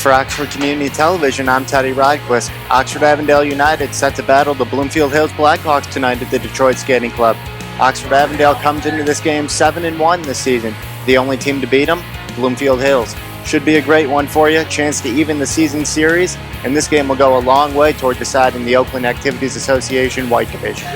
For Oxford Community Television, I'm Teddy Rydquist. Oxford Avondale United set to battle the Bloomfield Hills Blackhawks tonight at the Detroit Skating Club. Oxford Avondale comes into this game 7-1 this season. The only team to beat them, Bloomfield Hills. Should be a great one for you, chance to even the season series, and this game will go a long way toward deciding the Oakland Activities Association White Division.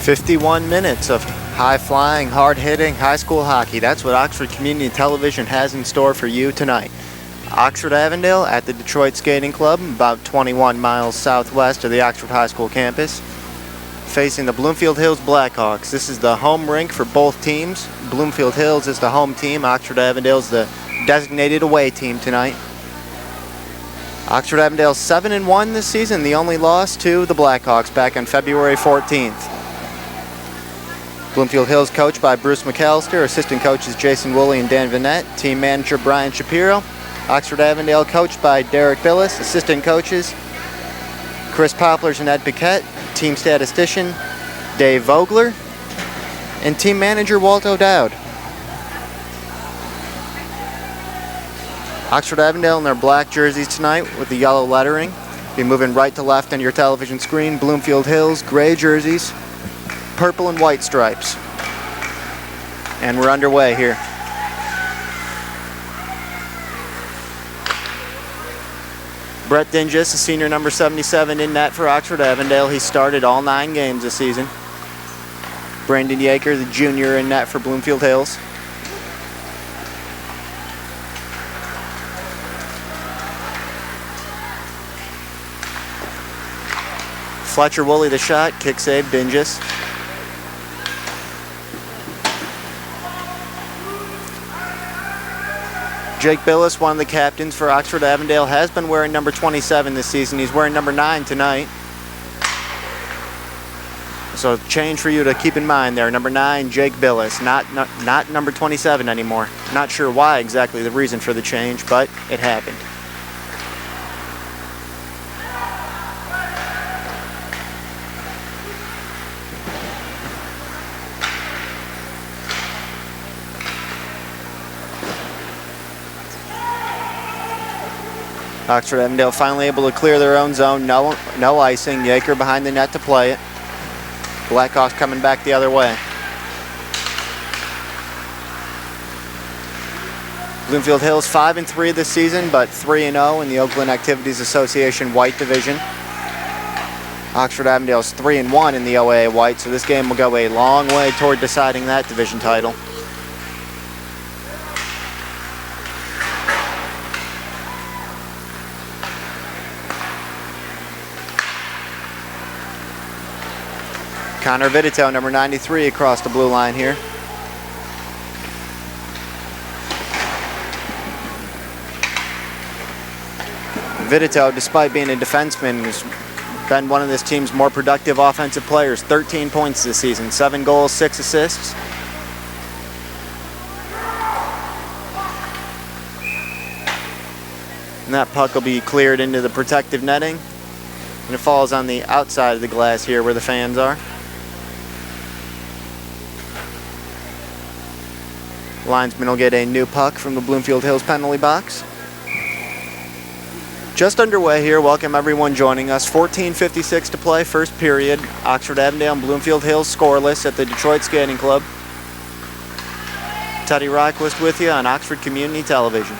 51 minutes of high-flying, hard-hitting high school hockey. That's what Oxford Community Television has in store for you tonight. Oxford Avondale at the Detroit Skating Club, about 21 miles southwest of the Oxford High School campus, facing the Bloomfield Hills Blackhawks. This is the home rink for both teams. Bloomfield Hills is the home team. Oxford Avondale is the designated away team tonight. Oxford Avondale 7-1 this season, the only loss to the Blackhawks back on February 14th. Bloomfield Hills coached by Bruce McAllister, assistant coaches Jason Woolley and Dan Vanette, team manager Brian Shapiro. Oxford Avondale coached by Derek Billis, assistant coaches Chris Poplars and Ed Piquette, team statistician Dave Vogler, and team manager Walt O'Dowd. Oxford Avondale in their black jerseys tonight with the yellow lettering. Be moving right to left on your television screen. Bloomfield Hills, gray jerseys, purple and white stripes. And we're underway here. Brett Dinges, the senior number 77 in net for Oxford Avondale. He started all 9 games this season. Brandon Yeager, the junior in net for Bloomfield Hills. Fletcher Woolley the shot, kick save, Dinges. Jake Billis, one of the captains for Oxford Avondale, has been wearing number 27 this season. He's wearing number 9 tonight. So change for you to keep in mind there. Number 9, Jake Billis, not number 27 anymore. Not sure why exactly the reason for the change, but it happened. Oxford Avondale finally able to clear their own zone. No icing. Yeager behind the net to play it. Blackhawks coming back the other way. Bloomfield Hills 5-3 this season, but 3-0 in the Oakland Activities Association White Division. Oxford Avondale's 3-1 in the OAA White, so this game will go a long way toward deciding that division title. Connor Vitito, number 93, across the blue line here. Vitito, despite being a defenseman, has been one of this team's more productive offensive players. 13 points this season, 7 goals, 6 assists. And that puck will be cleared into the protective netting. And it falls on the outside of the glass here where the fans are. Linesman will get a new puck from the Bloomfield Hills penalty box. Just underway here. Welcome everyone joining us. 14:56 to play, first period. Oxford Avondale and Bloomfield Hills scoreless at the Detroit Skating Club. Teddy Rydquist with you on Oxford Community Television.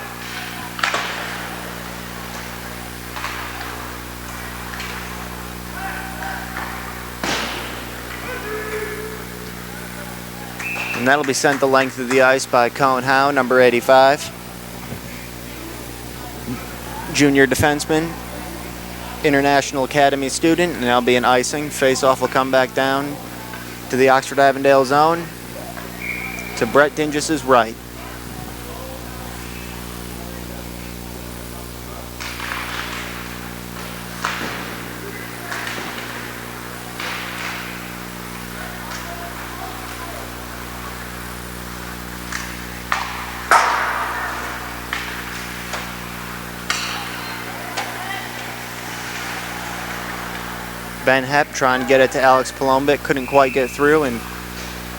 And that'll be sent the length of the ice by Cohen Howe, number 85. Junior defenseman, International Academy student, and that'll be an icing. Face-off will come back down to the Oxford Avondale zone to Brett Dinges' right. Ben Hepp trying to get it to Alex Palombic, couldn't quite get through, and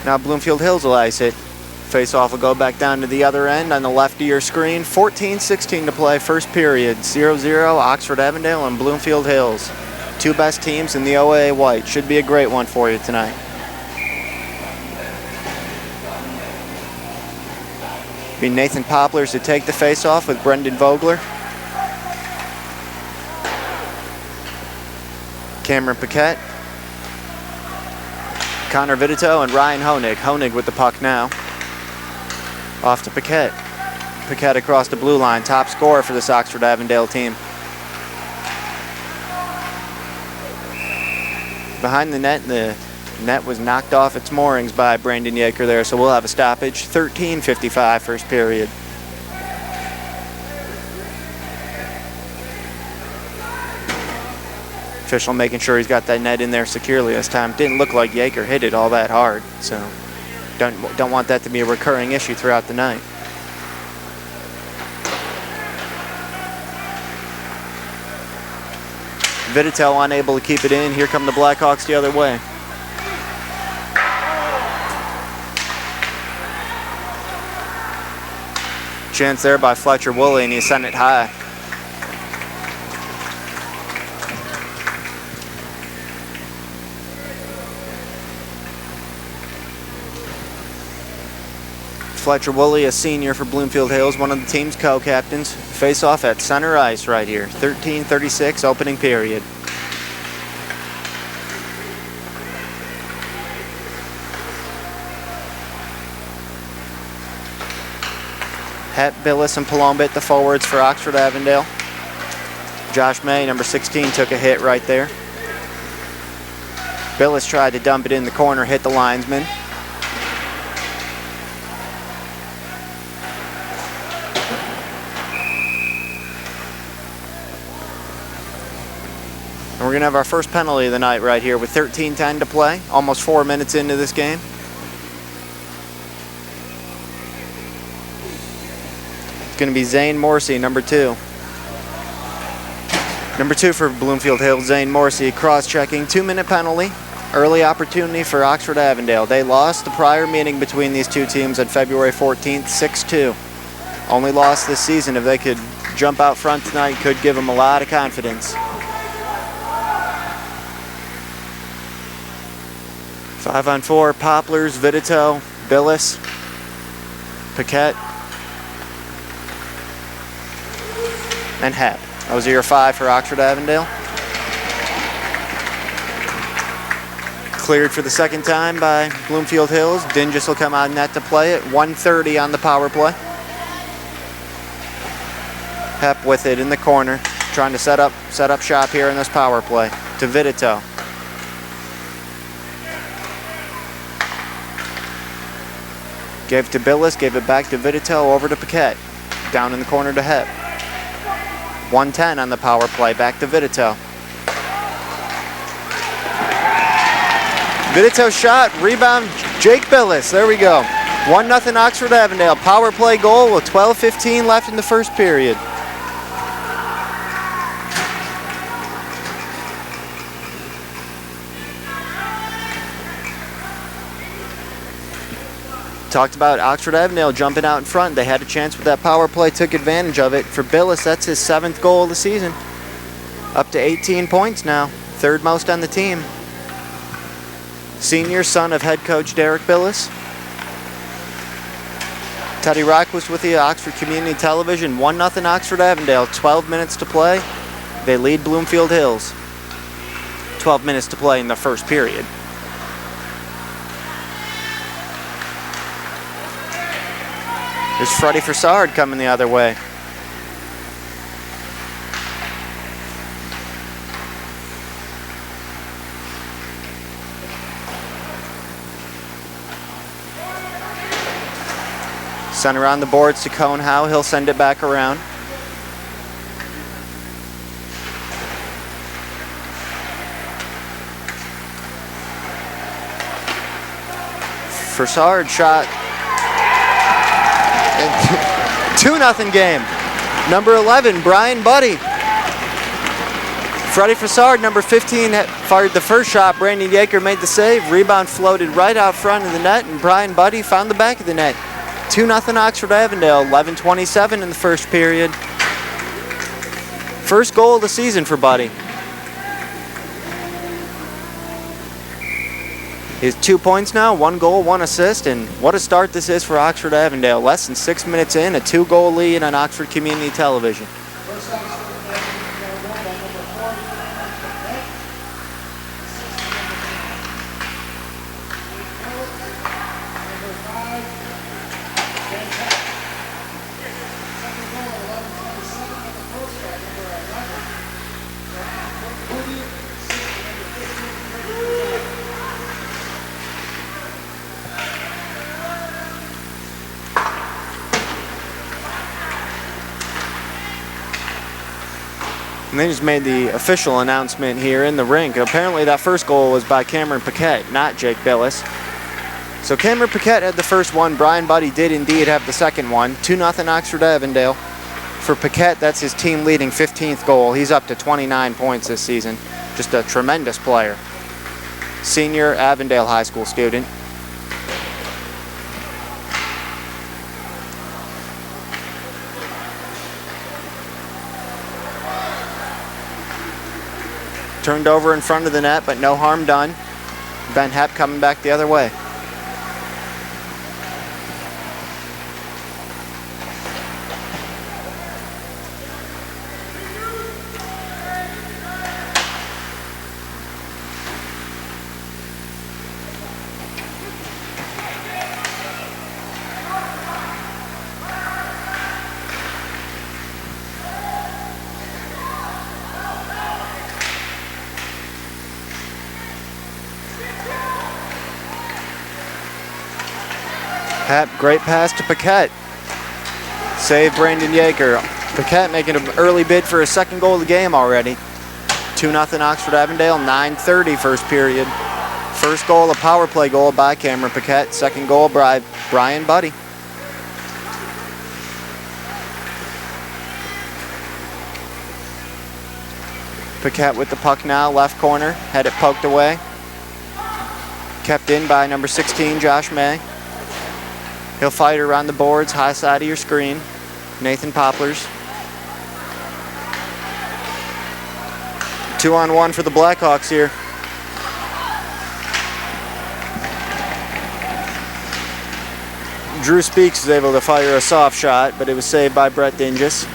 Now Bloomfield Hills will ice it. Face-off will go back down to the other end on the left of your screen. 14-16 to play, first period. 0-0, Oxford Avondale and Bloomfield Hills. Two best teams in the OAA White. Should be a great one for you tonight. Be Nathan Poplars to take the face-off with Brendan Vogler. Cameron Paquette. Connor Vitito and Ryan Honig. Honig with the puck now. Off to Paquette. Paquette across the blue line. Top scorer for this Oxford Avondale team. Behind the net was knocked off its moorings by Brandon Yeager there, so we'll have a stoppage. 13:55 first period. Official making sure he's got that net in there securely this time. Didn't look like Yeager hit it all that hard, so don't want that to be a recurring issue throughout the night. Vitito unable to keep it in. Here come the Blackhawks the other way. Chance there by Fletcher Woolley, and he sent it high. Fletcher Woolley, a senior for Bloomfield Hills, one of the team's co-captains. Face off at center ice right here. 13:36 opening period. Hep, Billis, and Palombit, the forwards for Oxford Avondale. Josh May, number 16, took a hit right there. Billis tried to dump it in the corner, hit the linesman. And we're going to have our first penalty of the night right here with 13:10 to play, almost 4 minutes into this game. It's going to be Zane Morrissey, number 2. Number 2 for Bloomfield Hills, Zane Morrissey, cross-checking, 2-minute penalty. Early opportunity for Oxford Avondale. They lost the prior meeting between these two teams on February 14th, 6-2. Only loss this season. If they could jump out front tonight, could give them a lot of confidence. 5-on-4, Poplars, Vitito, Billis, Paquette, and Hep. Those are your 5 for Oxford Avondale. Cleared for the second time by Bloomfield Hills. Dingus will come out net to play it. 1:30 on the power play. Hep with it in the corner, trying to set up shop here in this power play. To Vitito. Gave to Billis, gave it back to Vitito, over to Paquette. Down in the corner to Hep. 1:10 on the power play, back to Vitito. Vitito shot, rebound, Jake Billis. There we go. 1-0 Oxford Avondale. Power play goal with 12:15 left in the first period. Talked about Oxford Avondale jumping out in front. They had a chance with that power play, took advantage of it. For Billis, that's his 7th goal of the season. Up to 18 points now, 3rd most on the team. Senior, son of head coach Derek Billis. Teddy Rock was with the Oxford Community Television. 1-0 Oxford Avondale, 12 minutes to play. They lead Bloomfield Hills. 12 minutes to play in the first period. There's Freddie Fassard coming the other way. Center on the boards to Cone Howe. He'll send it back around. Fassard shot. 2-0 game. Number 11, Brian Buddy. Freddie Fassard, number 15, fired the first shot. Brandon Yeager made the save. Rebound floated right out front of the net, and Brian Buddy found the back of the net. 2-0 Oxford Avondale, 11:27 in the first period. First goal of the season for Buddy. His 2 points now, 1 goal, 1 assist, and what a start this is for Oxford Avondale. Less than 6 minutes in, a 2-goal lead on Oxford Community Television. And they just made the official announcement here in the rink. Apparently that first goal was by Cameron Paquette, not Jake Billis. So Cameron Paquette had the first one. Brian Buddy did indeed have the second one. 2-0 Oxford Avondale. For Paquette, that's his team leading 15th goal. He's up to 29 points this season. Just a tremendous player. Senior Avondale High School student. Turned over in front of the net, but no harm done. Ben Hepp coming back the other way. Great pass to Paquette. Save Brandon Yeager. Paquette making an early bid for his second goal of the game already. 2-0 Oxford Avondale, 9:30 first period. First goal, a power play goal by Cameron Paquette. Second goal by Brian Buddy. Paquette with the puck now, left corner, had it poked away. Kept in by number 16, Josh May. He'll fight around the boards, high side of your screen. Nathan Poplars. 2-on-1 for the Blackhawks here. Drew Speaks was able to fire a soft shot, but it was saved by Brett Dinges.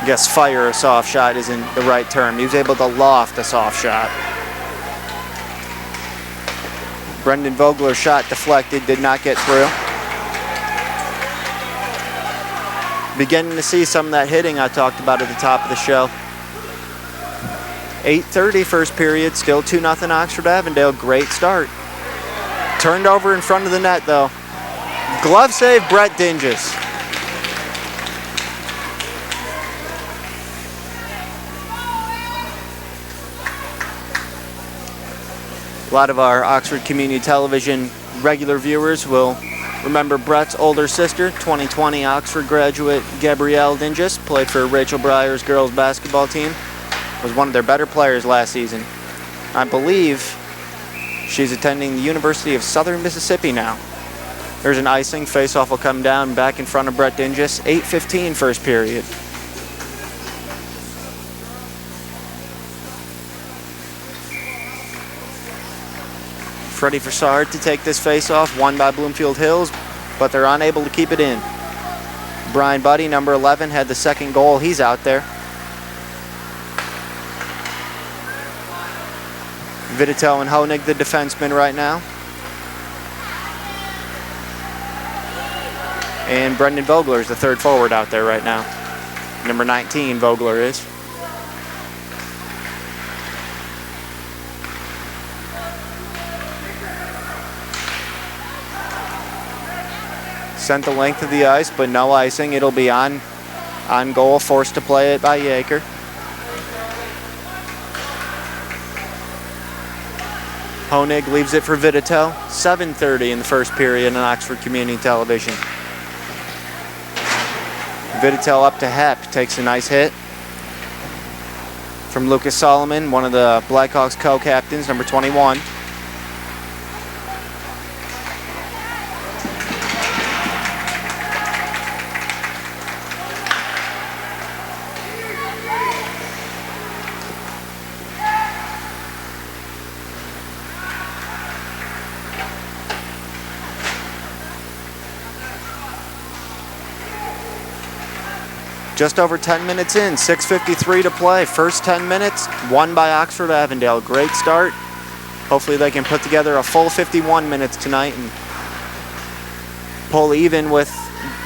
I guess fire a soft shot isn't the right term. He was able to loft a soft shot. Brendan Vogler's shot deflected, did not get through. Beginning to see some of that hitting I talked about at the top of the show. 8:30 first period, still 2-0 Oxford Avondale. Great start. Turned over in front of the net though. Glove save, Brett Dinges. A lot of our Oxford Community Television regular viewers will remember Brett's older sister, 2020 Oxford graduate Gabrielle Dinges, played for Rachel Breyer's girls basketball team, was one of their better players last season. I believe she's attending the University of Southern Mississippi now. There's an icing, face-off will come down back in front of Brett Dinges, 8:15 first period. Freddie Fassard to take this face-off, won by Bloomfield Hills, but they're unable to keep it in. Brian Buddy, number 11, had the second goal. He's out there. Vitito and Honig, the defenseman right now. And Brendan Vogler is the third forward out there right now. Number 19, Vogler is. Sent the length of the ice, but no icing. It'll be on goal, forced to play it by Yeager. Honig leaves it for Vitito. 7:30 in the first period on Oxford Community Television. Viditel up to Hepp, takes a nice hit from Lucas Solomon, one of the Blackhawks co-captains, number 21. Just over 10 minutes in, 6:53 to play. First 10 minutes, won by Oxford Avondale. Great start. Hopefully they can put together a full 51 minutes tonight and pull even with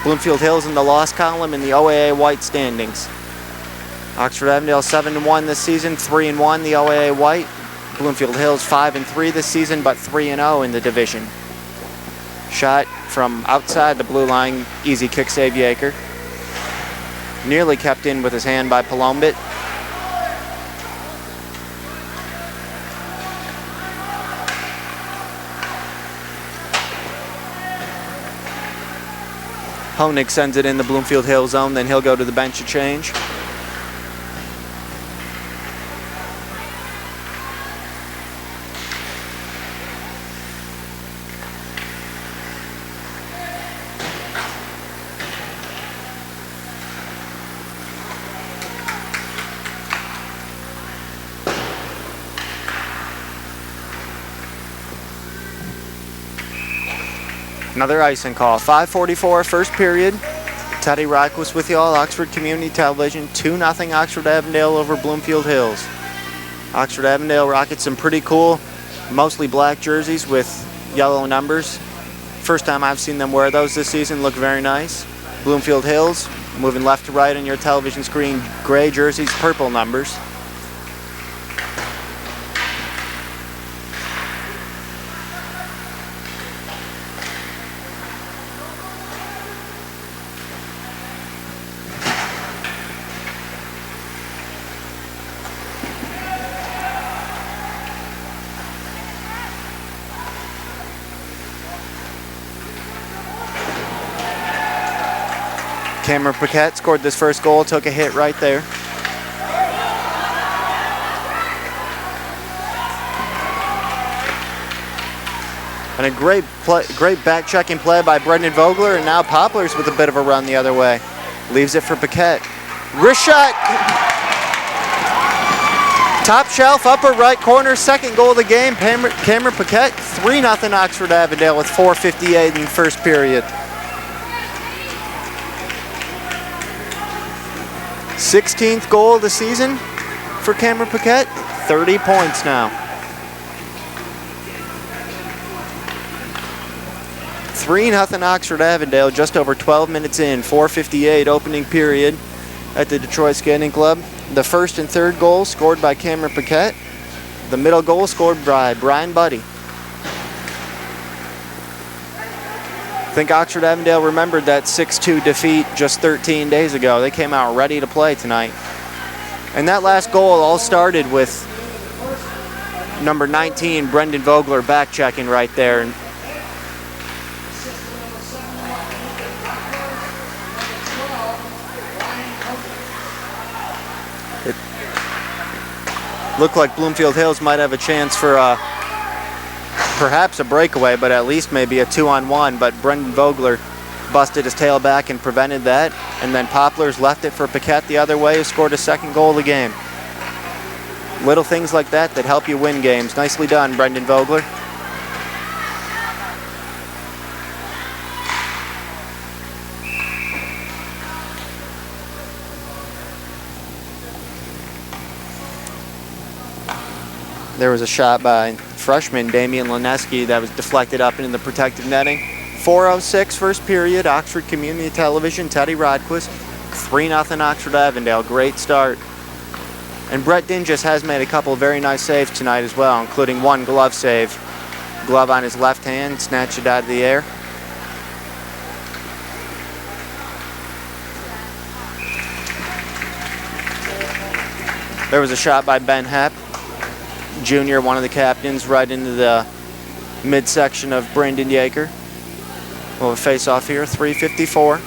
Bloomfield Hills in the loss column in the OAA White standings. Oxford Avondale 7-1 this season, 3-1 the OAA White. Bloomfield Hills 5-3 this season, but 3-0 in the division. Shot from outside the blue line, easy kick save Yaker. Nearly kept in with his hand by Palombit. Honig sends it in the Bloomfield Hill zone, then he'll go to the bench to change. Another icing call. 5:44 first period. Teddy Ryquist with y'all. Oxford Community Television. 2-0 Oxford Avondale over Bloomfield Hills. Oxford Avondale rockets some pretty cool, mostly black jerseys with yellow numbers. First time I've seen them wear those this season. Look very nice. Bloomfield Hills, moving left to right on your television screen. Gray jerseys, purple numbers. Cameron Paquette scored this first goal, took a hit right there. And a great back-checking play by Brendan Vogler, and now Poplars with a bit of a run the other way. Leaves it for Paquette. Wrist shot! Top shelf, upper right corner, second goal of the game. Cameron Paquette, 3-0 Oxford Avondale with 4:58 in the first period. 16th goal of the season for Cameron Paquette, 30 points now. 3-0 Oxford Avondale, just over 12 minutes in, 4:58 opening period at the Detroit Skating Club. The first and third goals scored by Cameron Paquette. The middle goal scored by Brian Buddy. I think Oxford Avondale remembered that 6-2 defeat just 13 days ago. They came out ready to play tonight. And that last goal all started with number 19, Brendan Vogler, back-checking right there. It looked like Bloomfield Hills might have a chance for perhaps a breakaway, but at least maybe a 2-on-1, but Brendan Vogler busted his tail back and prevented that, and then Poplars left it for Paquette the other way, who scored a second goal of the game. Little things like that that help you win games. Nicely done, Brendan Vogler. There was a shot by freshman Damian Lineski that was deflected up into the protective netting. 4:06 first period, Oxford Community Television, Teddy Rodquist, 3-0 Oxford Avondale, great start. And Brett Dinges has made a couple of very nice saves tonight as well, including one glove save. Glove on his left hand, snatched it out of the air. There was a shot by Ben Hepp, Junior, one of the captains, right into the midsection of Brandon Yaker. We'll have a face-off here, 3:54.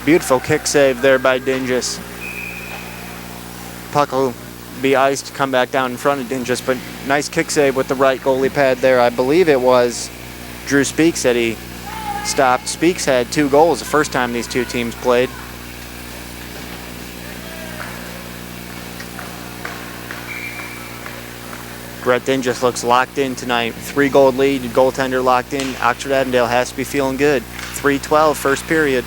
Beautiful kick save there by Dingus. Puck will be iced, come back down in front of Dingus, but nice kick save with the right goalie pad there. I believe it was Drew Speaks that he stopped. Speaks had 2 goals the first time these two teams played. Brett Dingus looks locked in tonight. 3-goal lead, goaltender locked in. Oxford Avondale has to be feeling good. 3:12 first period.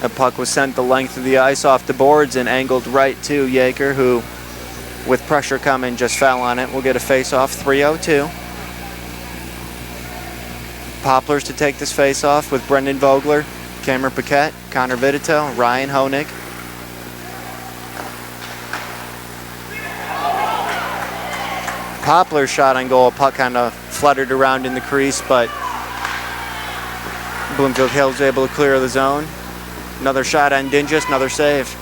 The puck was sent the length of the ice off the boards and angled right to Yeager, who, with pressure coming, just fell on it. We'll get a face-off, 3:02. Poplars to take this face-off with Brendan Vogler, Cameron Paquette, Connor Vitito, Ryan Honig. Poplar's shot on goal, puck kind of fluttered around in the crease, but Bloomfield Hills able to clear the zone. Another shot on Dingus, another save.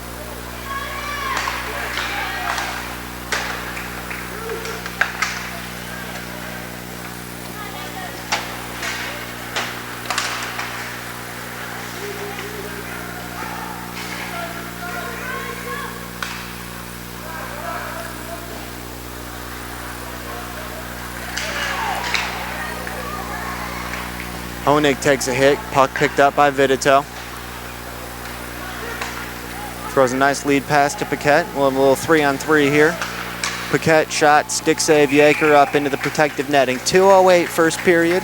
Honig takes a hit, puck picked up by Vitito. Throws a nice lead pass to Paquette. We'll have a little 3-on-3 here. Paquette shot, stick save, Yeager up into the protective netting. 2:08 first period.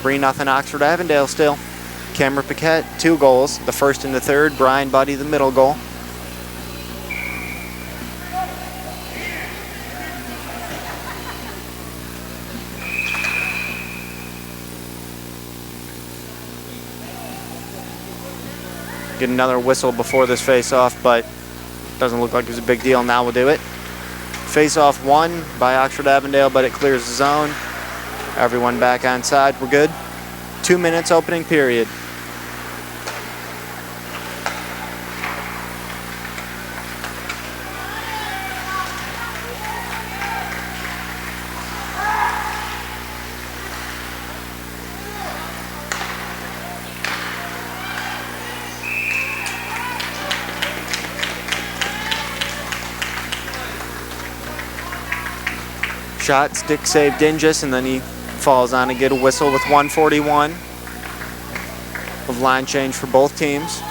3-0 Oxford Avondale still. Cameron Paquette, 2 goals. The first and the third. Brian Buddy, the middle goal. Get another whistle before this face-off, but doesn't look like it was a big deal. Now we'll do it. Face-off won by Oxford Avondale, but it clears the zone. Everyone back on side. We're good. 2 minutes opening period. Shot, stick save Dingus, and then he falls on to get a whistle with 1:41 of line change for both teams.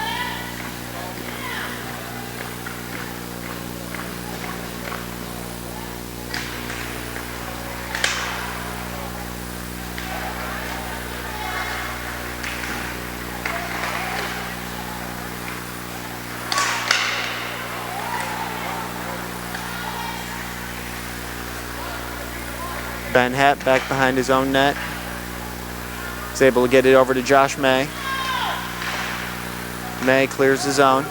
Ben Hatt back behind his own net. He's able to get it over to Josh May. May clears the zone.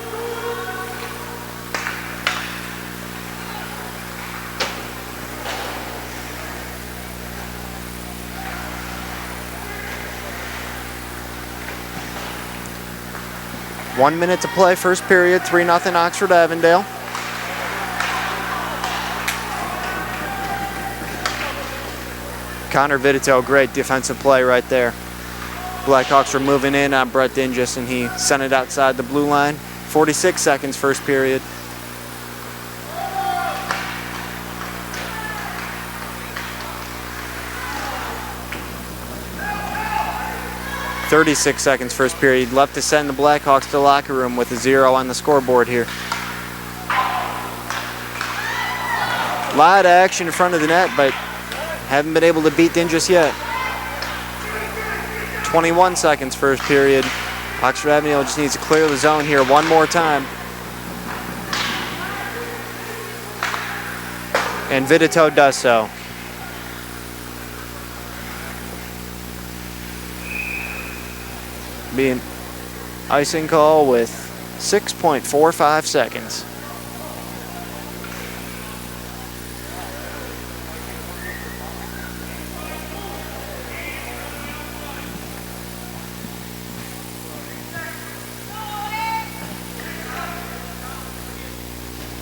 One minute to play, first period, 3-0 Oxford Avondale. Connor Vitito, great defensive play right there. Blackhawks were moving in on Brett Dingus, and he sent it outside the blue line. 46 seconds first period. "36 seconds first period. Left to send the Blackhawks to the locker room with a 0 on the scoreboard here. A lot of action in front of the net, but haven't been able to beat Dingus yet. 21 seconds first period. Oxford Avondale just needs to clear the zone here one more time. And Vitito does so. Being icing call with 6.45 seconds.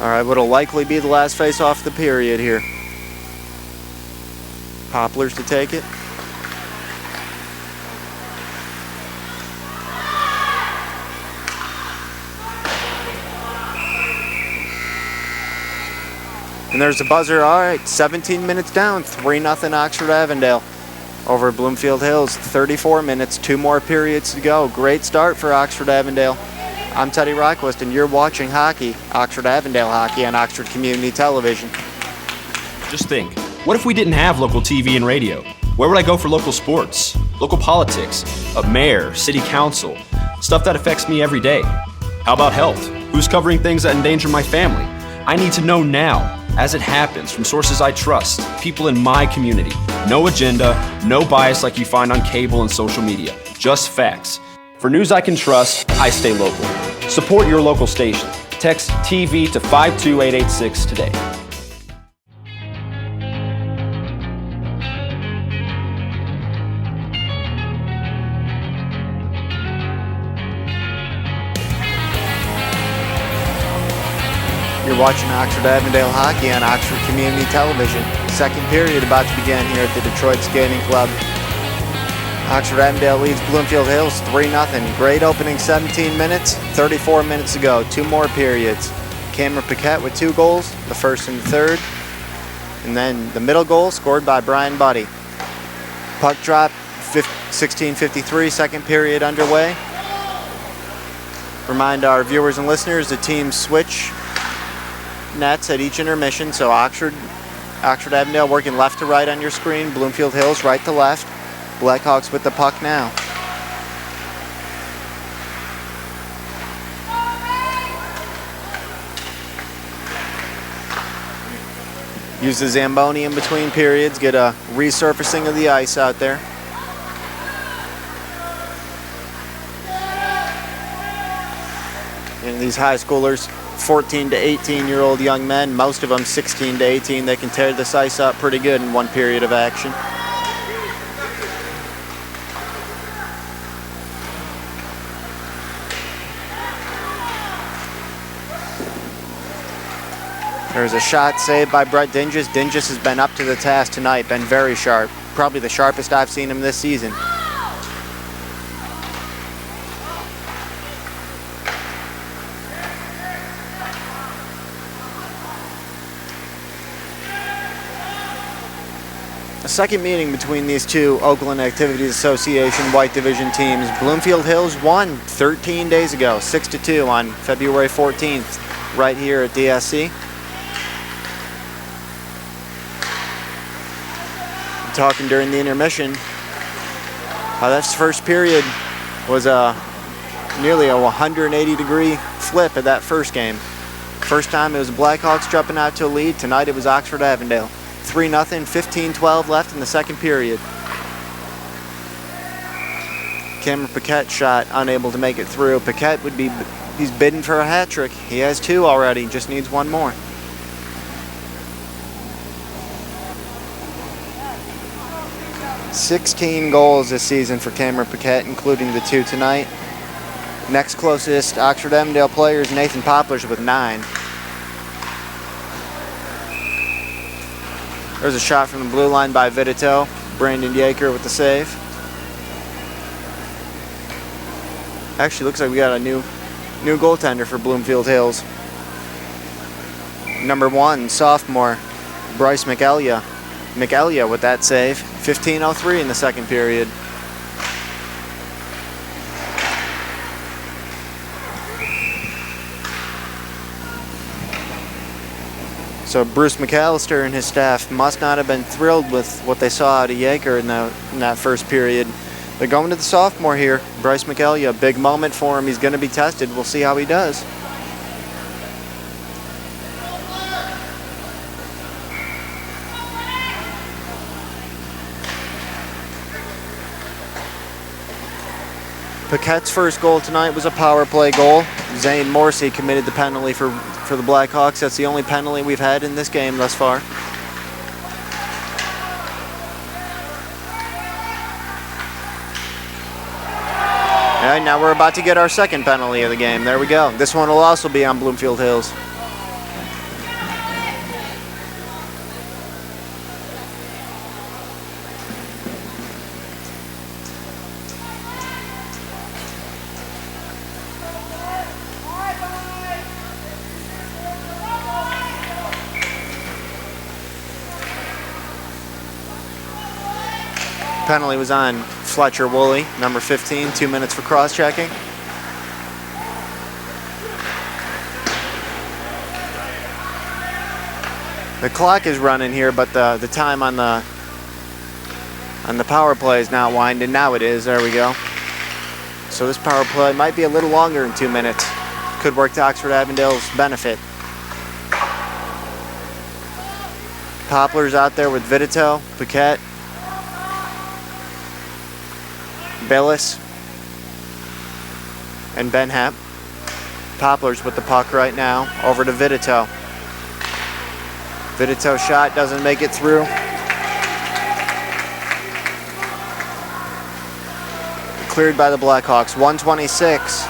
All right, what'll likely be the last face-off of the period here. Poplars to take it. And there's the buzzer. All right, 17 minutes down, 3-0 Oxford Avondale over at Bloomfield Hills. 34 minutes, 2 more periods to go. Great start for Oxford Avondale. I'm Teddy Rockwest, and you're watching hockey, Oxford Avondale hockey on Oxford Community Television. Just think, what if we didn't have local TV and radio? Where would I go for local sports, local politics, a mayor, city council, stuff that affects me every day? How about health? Who's covering things that endanger my family? I need to know now, as it happens, from sources I trust, people in my community. No agenda, no bias like you find on cable and social media, just facts. For news I can trust, I stay local. Support your local station. Text TV to 52886 today. You're watching Oxford Avondale hockey on Oxford Community Television. Second period about to begin here at the Detroit Skating Club. Oxford Avondale leads Bloomfield Hills 3-0. Great opening 17 minutes, 34 minutes to go. 2 more periods. Cameron Paquette with 2 goals, the first and the third. And then the middle goal scored by Brian Buddy. Puck drop, 16:53, second period underway. Remind our viewers and listeners the teams switch nets at each intermission, so Oxford Avondale working left to right on your screen, Bloomfield Hills right to left. Blackhawks with the puck now. Use the Zamboni in between periods, get a resurfacing of the ice out there. And these high schoolers, 14 to 18-year-old young men, most of them 16 to 18, they can tear this ice up pretty good in one period of action. There's a shot saved by Brett Dinges. Dinges has been up to the task tonight, been very sharp. Probably the sharpest I've seen him this season. A second meeting between these two Oakland Activities Association White Division teams. Bloomfield Hills won 13 days ago, 6-2 on February 14th, right here at DSC. Talking during the intermission, that first period was nearly a 180-degree flip at that first game. First time it was the Blackhawks jumping out to a lead. Tonight it was Oxford Avondale. 3-0, 15-12 left in the second period. Cameron Paquette shot, unable to make it through. Paquette he's bidding for a hat trick. He has 2 already, just needs 1 more. $16 goals this season for Cameron Paquette, including the 2 tonight. Next closest Oxford Avondale player is Nathan Poplars with 9. There's a shot from the blue line by Vidito. Brandon Yeager with the save. Actually, looks like we got a new goaltender for Bloomfield Hills. Number 1, sophomore, Bryce McElia. McElia with that save. 15:03 in the second period. So Bruce McAllister and his staff must not have been thrilled with what they saw out of Yeager in that first period. They're going to the sophomore here, Bryce McElia. Big moment for him. He's going to be tested. We'll see how he does. Paquette's first goal tonight was a power play goal. Zane Morsey committed the penalty for the Blackhawks. That's the only penalty we've had in this game thus far. All right, now we're about to get our second penalty of the game. There we go. This one will also be on Bloomfield Hills. penalty was on Fletcher Woolley, number 15, 2 minutes for cross-checking. The clock is running here, but the time on the power play is not winding. Now it is. There we go. So this power play might be a little longer than 2 minutes. Could work to Oxford Avondale's benefit. Poplar's out there with Vitito, Paquette, Billis, and Ben Happ. Poplar's with the puck right now. Over to Vitito. Vitito shot doesn't make it through. Cleared by the Blackhawks. 1:26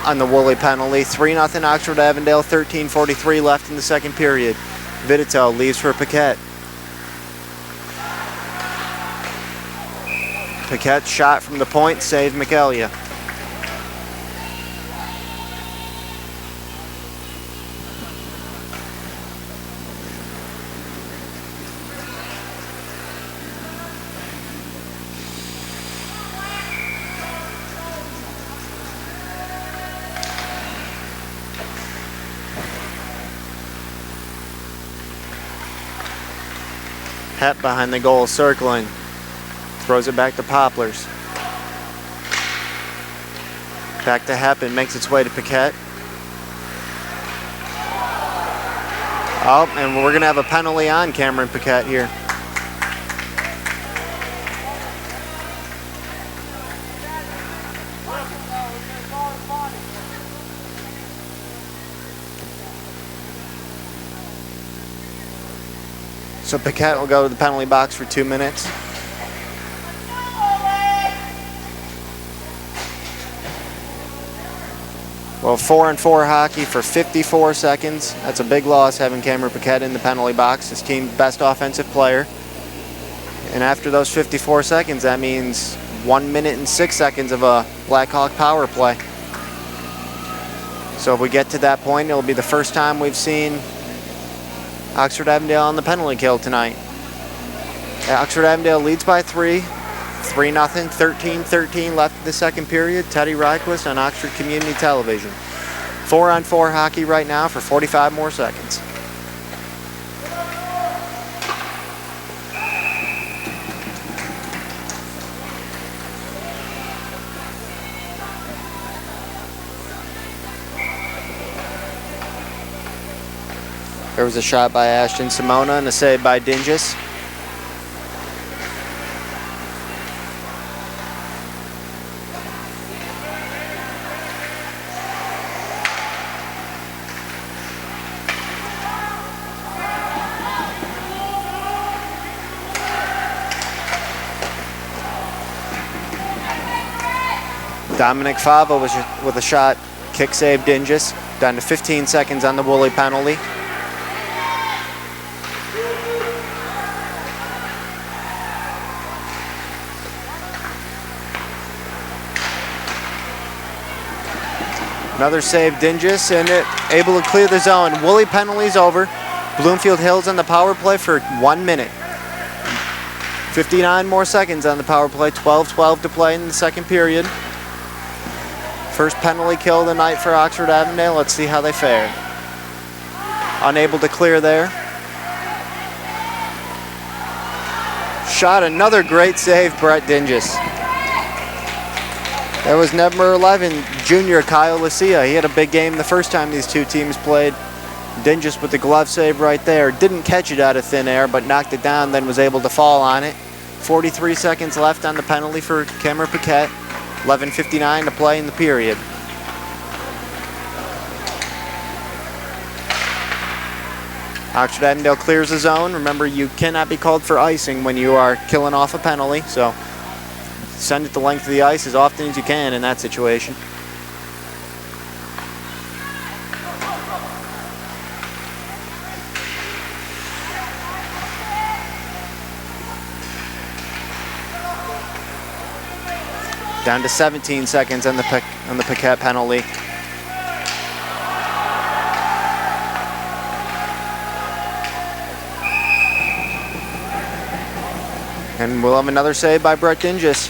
on the Woolley penalty. 3-0 Oxford Avondale. 13:43 left in the second period. Vitito leaves for Paquette. Paquette's shot from the point saved McElia. Hep behind the goal, circling. Throws it back to Poplars. Back to Hep and makes its way to Paquette. Oh, and we're going to have a penalty on Cameron Paquette here. So Paquette will go to the penalty box for 2 minutes. Well, 4-on-4 hockey for 54 seconds. That's a big loss having Cameron Paquette in the penalty box, his team's best offensive player. And after those 54 seconds, that means 1 minute and 6 seconds of a Blackhawk power play. So if we get to that point, it'll be the first time we've seen Oxford Avondale on the penalty kill tonight. Oxford Avondale leads by 3. 3-0, 13-13 left in the second period. Teddy Ryquist on Oxford Community Television. 4-on-4 hockey right now for 45 more seconds. There was a shot by Ashton Simona and a save by Dingus. Dominic Fava was with a shot, kick save Dingus. Down to 15 seconds on the Woolley penalty. Another save, Dingus, and able to clear the zone. Woolley penalty's over. Bloomfield Hills on the power play for 1 minute. 59 more seconds on the power play. 12-12 to play in the second period. First penalty kill of the night for Oxford Avondale. Let's see how they fare. Unable to clear there. Shot, another great save, Brett Dingus. That was number 11, junior Kyle Lucia. He had a big game the first time these two teams played. Dingus with the glove save right there. Didn't catch it out of thin air, but knocked it down, then was able to fall on it. 43 seconds left on the penalty for Cameron Paquette. 11:59 to play in the period. Oxford Avondale clears the zone. Remember, you cannot be called for icing when you are killing off a penalty, so send it the length of the ice as often as you can in that situation. Down to 17 seconds on the Paquette penalty. And we'll have another save by Brett Dingus.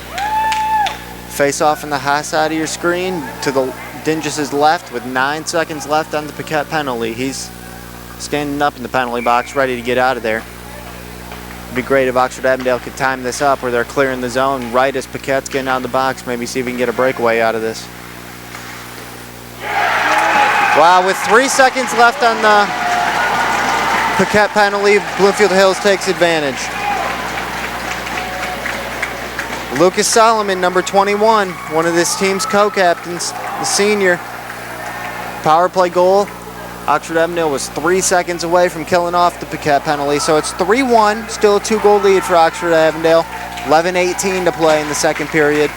Face off on the high side of your screen to the Dingus' left with 9 seconds left on the Paquette penalty. He's standing up in the penalty box, ready to get out of there. It'd be great if Oxford Avondale could time this up where they're clearing the zone right as Paquette's getting out of the box. Maybe see if we can get a breakaway out of this. Wow, with 3 seconds left on the Paquette penalty, Bloomfield Hills takes advantage. Lucas Solomon, number 21, one of this team's co-captains, the senior. Power play goal. Oxford Avondale was 3 seconds away from killing off the Paquette penalty, so it's 3-1, still a 2-goal lead for Oxford Avondale. 11:18 to play in the second period.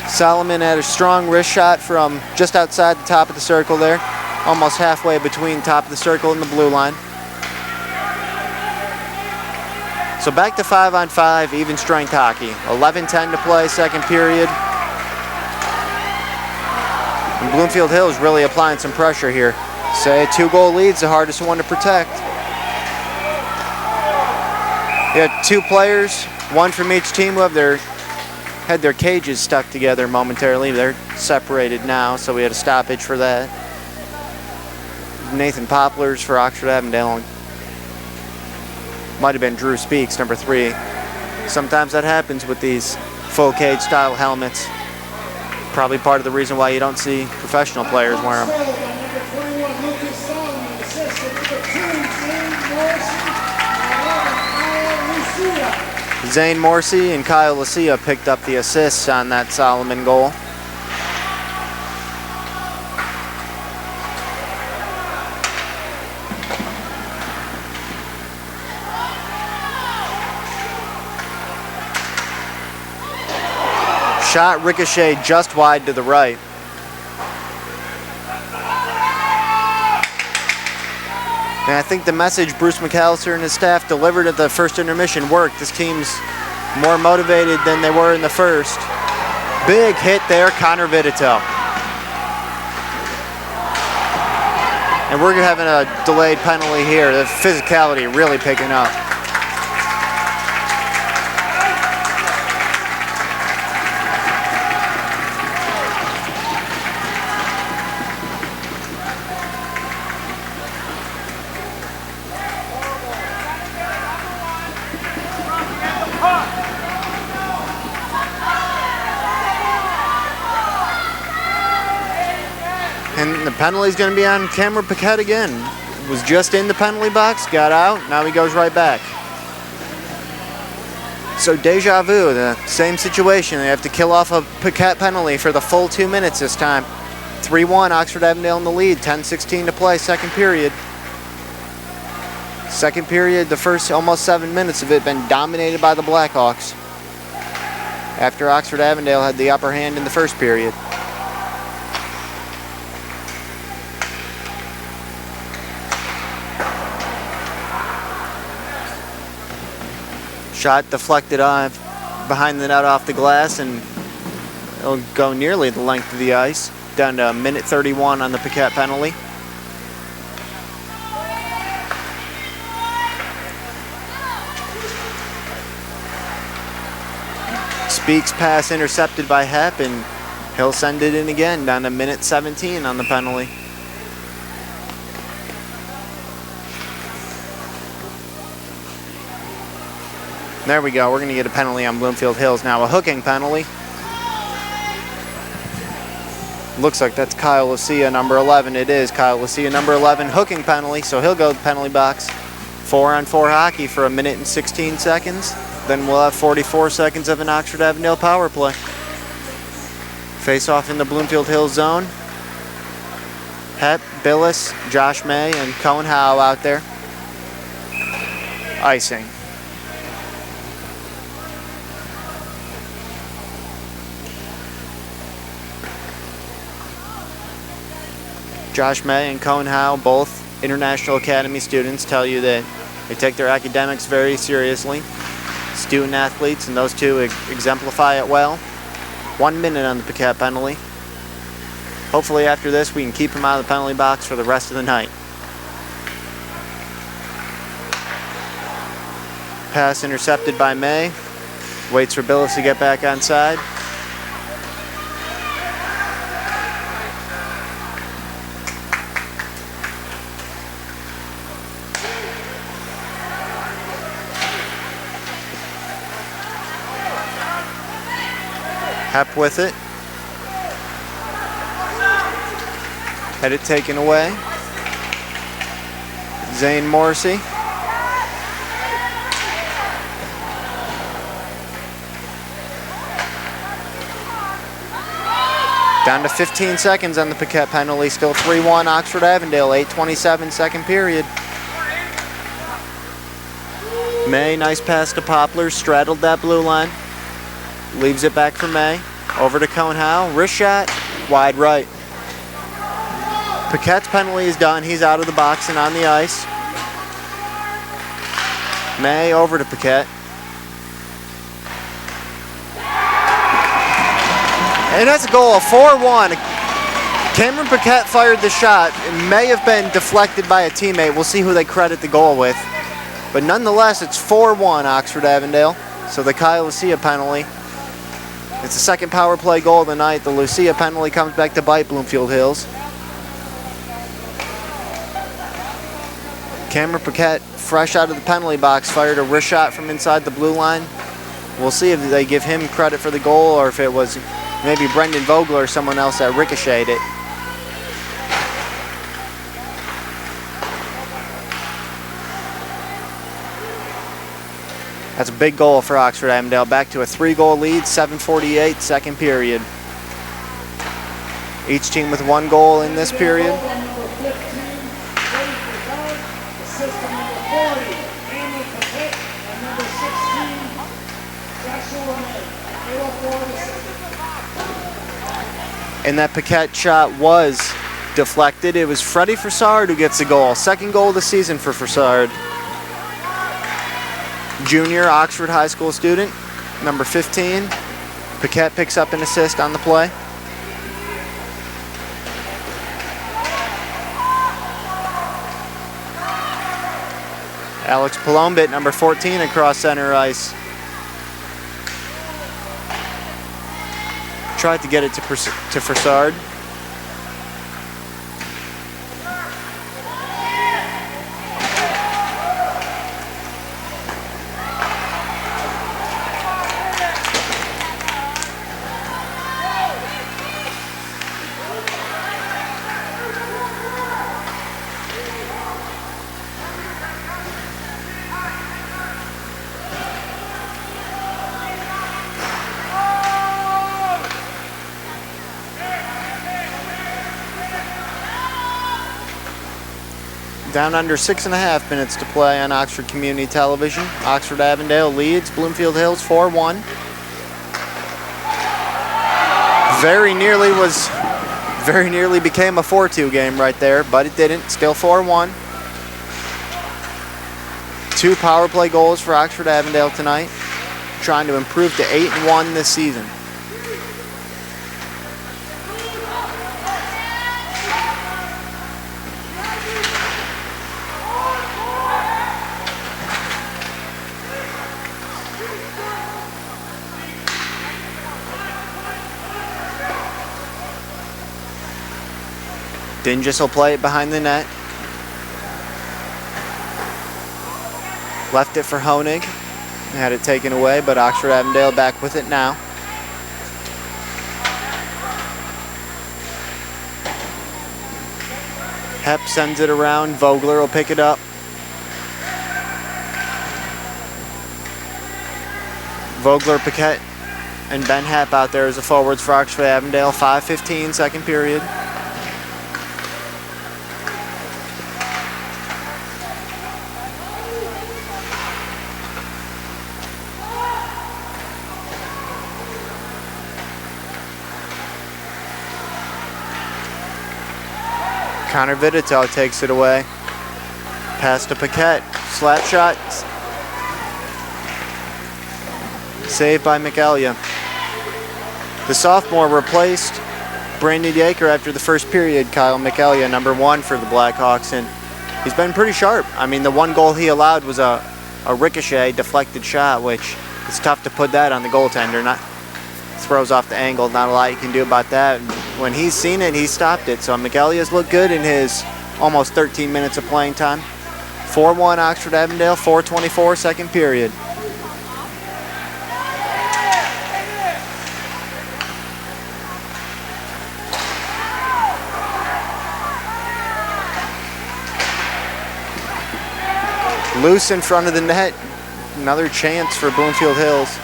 Solomon had a strong wrist shot from just outside the top of the circle there, almost halfway between top of the circle and the blue line. So back to 5-on-5, even strength hockey. 11:10 to play, second period. And Bloomfield Hills really applying some pressure here. Say a 2-goal lead's the hardest one to protect. You had 2 players, one from each team who have had their cages stuck together momentarily. They're separated now, so we had a stoppage for that. Nathan Poplars for Oxford Avondale. Might have been Drew Speaks, number 3. Sometimes that happens with these full cage style helmets. Probably part of the reason why you don't see professional players wear them. Zane Morsey and Kyle Lucia picked up the assists on that Solomon goal. Shot ricocheted just wide to the right. And I think the message Bruce McAllister and his staff delivered at the first intermission worked. This team's more motivated than they were in the first. Big hit there, Connor Vitito. And we're having a delayed penalty here. The physicality really picking up. And the penalty's going to be on Cameron Paquette again. Was just in the penalty box, got out, now he goes right back. So deja vu, the same situation. They have to kill off a Paquette penalty for the full 2 minutes this time. 3-1, Oxford Avondale in the lead, 10:16 to play, second period. Second period, the first almost 7 minutes of it been dominated by the Blackhawks, after Oxford Avondale had the upper hand in the first period. Shot deflected off behind the net off the glass, and it'll go nearly the length of the ice, down to 1:31 on the Paquette penalty. Speaks pass intercepted by Hepp, and he'll send it in again, down to 1:17 on the penalty. There we go. We're going to get a penalty on Bloomfield Hills now, a hooking penalty. Looks like that's Kyle Lucia, number 11. It is Kyle Lucia, number 11, hooking penalty, so he'll go to the penalty box. 4-on-4 hockey for 1:16 seconds. Then we'll have 44 seconds of an Oxford Avondale power play. Face off in the Bloomfield Hills zone. Hepp, Billis, Josh May, and Cohen Howe out there. Icing. Josh May and Cohen Howe, both International Academy students, tell you that they take their academics very seriously. Student athletes, and those two exemplify it well. 1 minute on the Paquette penalty. Hopefully after this we can keep them out of the penalty box for the rest of the night. Pass intercepted by May. Waits for Billis to get back on side. Hep with it. Had it taken away. Zane Morrissey. Down to 15 seconds on the Paquette penalty. Still 3-1 Oxford Avondale. 8:27 second period. May, nice pass to Poplar. Straddled that blue line. Leaves it back for May. Over to Conehow. Wrist shot. Wide right. Paquette's penalty is done. He's out of the box and on the ice. May over to Paquette. And that's a goal, 4-1. Cameron Paquette fired the shot. It may have been deflected by a teammate. We'll see who they credit the goal with. But nonetheless, it's 4-1 Oxford Avondale. So the Kyle Lucia penalty. It's the second power play goal of the night. The Lucia penalty comes back to bite Bloomfield Hills. Cameron Paquette, fresh out of the penalty box, fired a wrist shot from inside the blue line. We'll see if they give him credit for the goal or if it was maybe Brendan Vogler or someone else that ricocheted it. That's a big goal for Oxford Avondale. Back to a 3-goal lead, 7:48 second period. Each team with 1 goal in this period. And that Paquette shot was deflected. It was Freddie Fassard who gets the goal. Second goal of the season for Fassard. Junior Oxford High School student, number 15. Paquette picks up an assist on the play. Alex Palombit, number 14, across center ice. Tried to get it to Fassard. Down under 6.5 minutes to play on Oxford Community Television. Oxford Avondale leads Bloomfield Hills 4-1. Very nearly became a 4-2 game right there, but it didn't. Still 4-1. 2 power play goals for Oxford Avondale tonight, trying to improve to 8-1 this season. Dingus will play it behind the net. Left it for Honig. Had it taken away, but Oxford Avondale back with it now. Hep sends it around. Vogler will pick it up. Vogler, Paquette, and Ben Hep out there as the forwards for Oxford Avondale. 5:15 second period. Connor Vidito takes it away. Pass to Paquette. Slap shot. Saved by McElia. The sophomore replaced Brandon Yaker after the first period. Kyle McElia, number 1 for the Blackhawks, and he's been pretty sharp. I mean, the 1 goal he allowed was a a ricochet deflected shot, which is tough to put that on the goaltender. Not throws off the angle, not a lot you can do about that. When he's seen it, he stopped it. So Miguelia's looked good in his almost 13 minutes of playing time. 4-1 Oxford Avondale, 4:24 second period. Loose in front of the net. Another chance for Bloomfield Hills.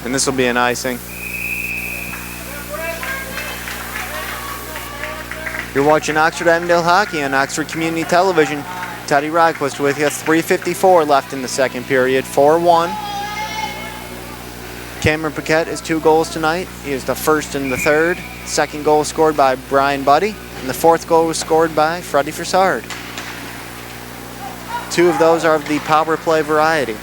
And this will be an icing. You're watching Oxford Avondale hockey on Oxford Community Television. Teddy Rockquist with you. 3:54 left in the second period. 4-1. Cameron Paquette has 2 goals tonight. He is the first and the third. Second goal scored by Brian Buddy, and the fourth goal was scored by Freddie Fassard. 2 of those are of the power play variety.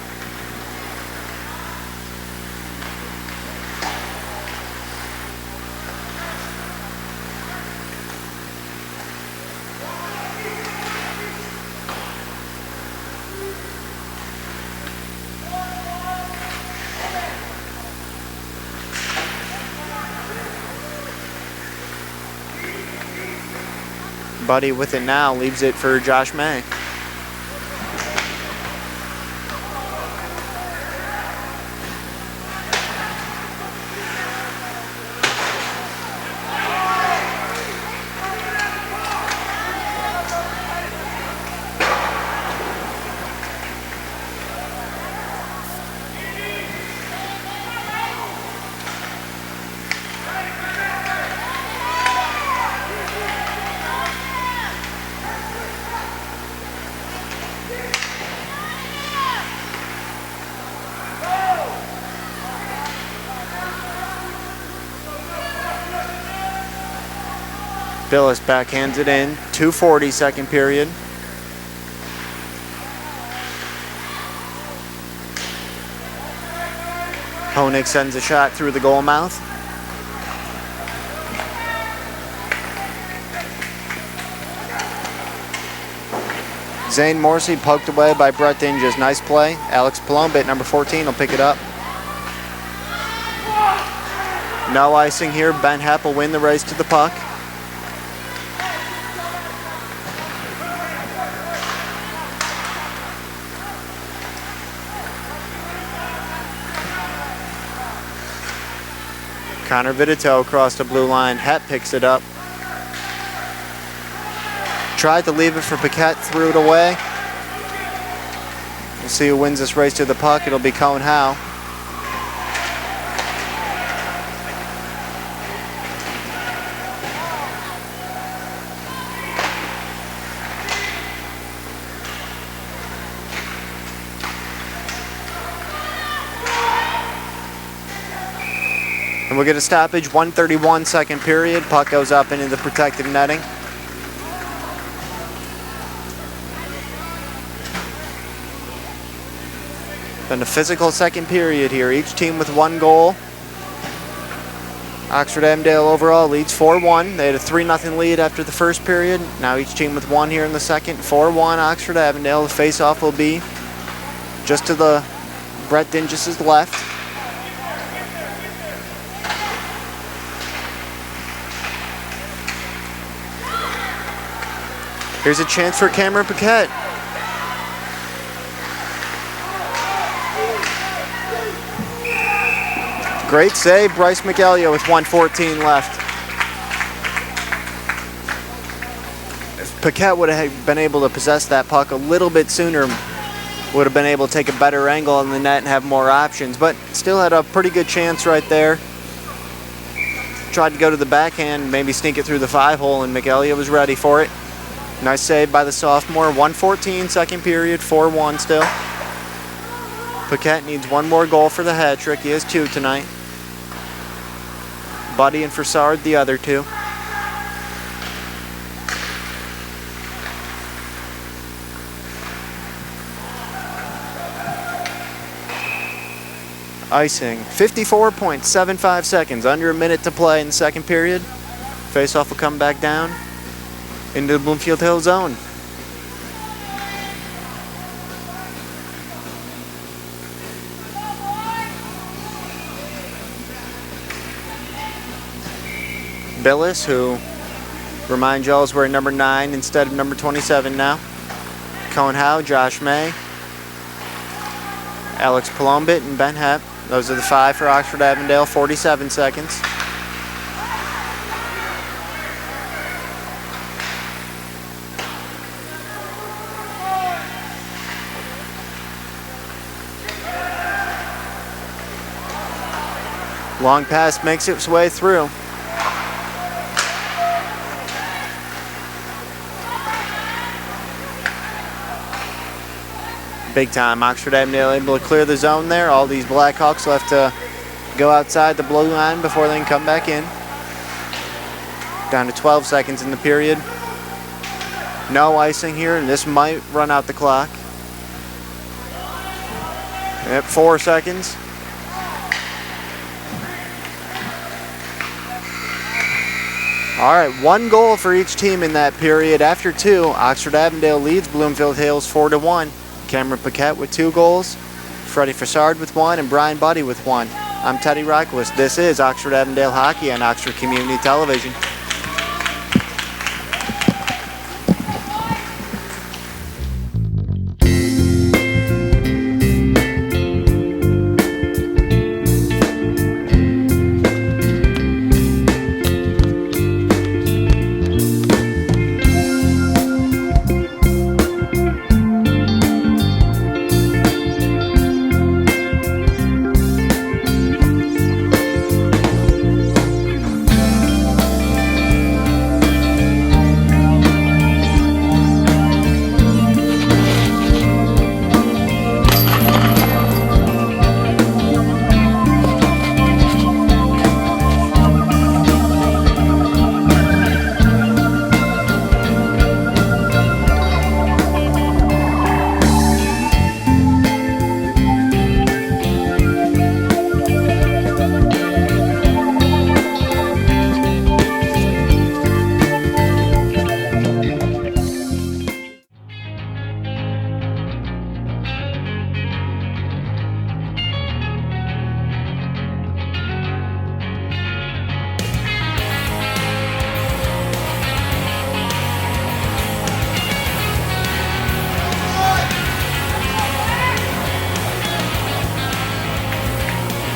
Buddy with it now, leaves it for Josh May. Billis backhands it in. 2:40 second period. Honig sends a shot through the goal mouth. Zane Morrissey poked away by Brett Dinges. Nice play. Alex Palombe, number 14, will pick it up. No icing here. Ben Hepp will win the race to the puck. Connor Vitito across the blue line. Hepp picks it up. Tried to leave it for Paquette, threw it away. We'll see who wins this race to the puck. It'll be Cone Howe. And we'll get a stoppage, 1:31 second period. Puck goes up into the protective netting. Been a physical second period here. Each team with 1 goal. Oxford Avondale overall leads 4-1. They had a 3-0 lead after the first period. Now each team with 1 here in the second. 4-1 Oxford Avondale. The face-off will be just to the Brett Dinges' left. Here's a chance for Cameron Paquette. Great save, Bryce Miguelia with 1:14 left. If Paquette would have been able to possess that puck a little bit sooner, would have been able to take a better angle on the net and have more options, but still had a pretty good chance right there. Tried to go to the backhand, maybe sneak it through the 5-hole, and Miguelia was ready for it. Nice save by the sophomore. 1:14 second period, 4-1 still. Paquette needs 1 more goal for the hat trick. He has 2 tonight. Buddy and Fassard the other 2. icing. 54.75 seconds, under a minute to play in the second period. Face-off will come back down into the Bloomfield Hills zone. Billis, who remind y'all is wearing number 9 instead of number 27 now. Cohen Howe, Josh May, Alex Palombit, and Ben Hepp. Those are the 5 for Oxford Avondale, 47 seconds. Long pass makes its way through. Big time. Oxford Avondale able to clear the zone there. All these Blackhawks left to go outside the blue line before they can come back in. Down to 12 seconds in the period. No icing here, and this might run out the clock. Yep, 4 seconds. All right, 1 goal for each team in that period. After 2, Oxford Avondale leads Bloomfield Hills 4-1. Cameron Paquette with 2 goals, Freddie Fassard with 1, and Brian Buddy with 1. I'm Teddy Reichwist. This is Oxford Avondale Hockey on Oxford Community Television.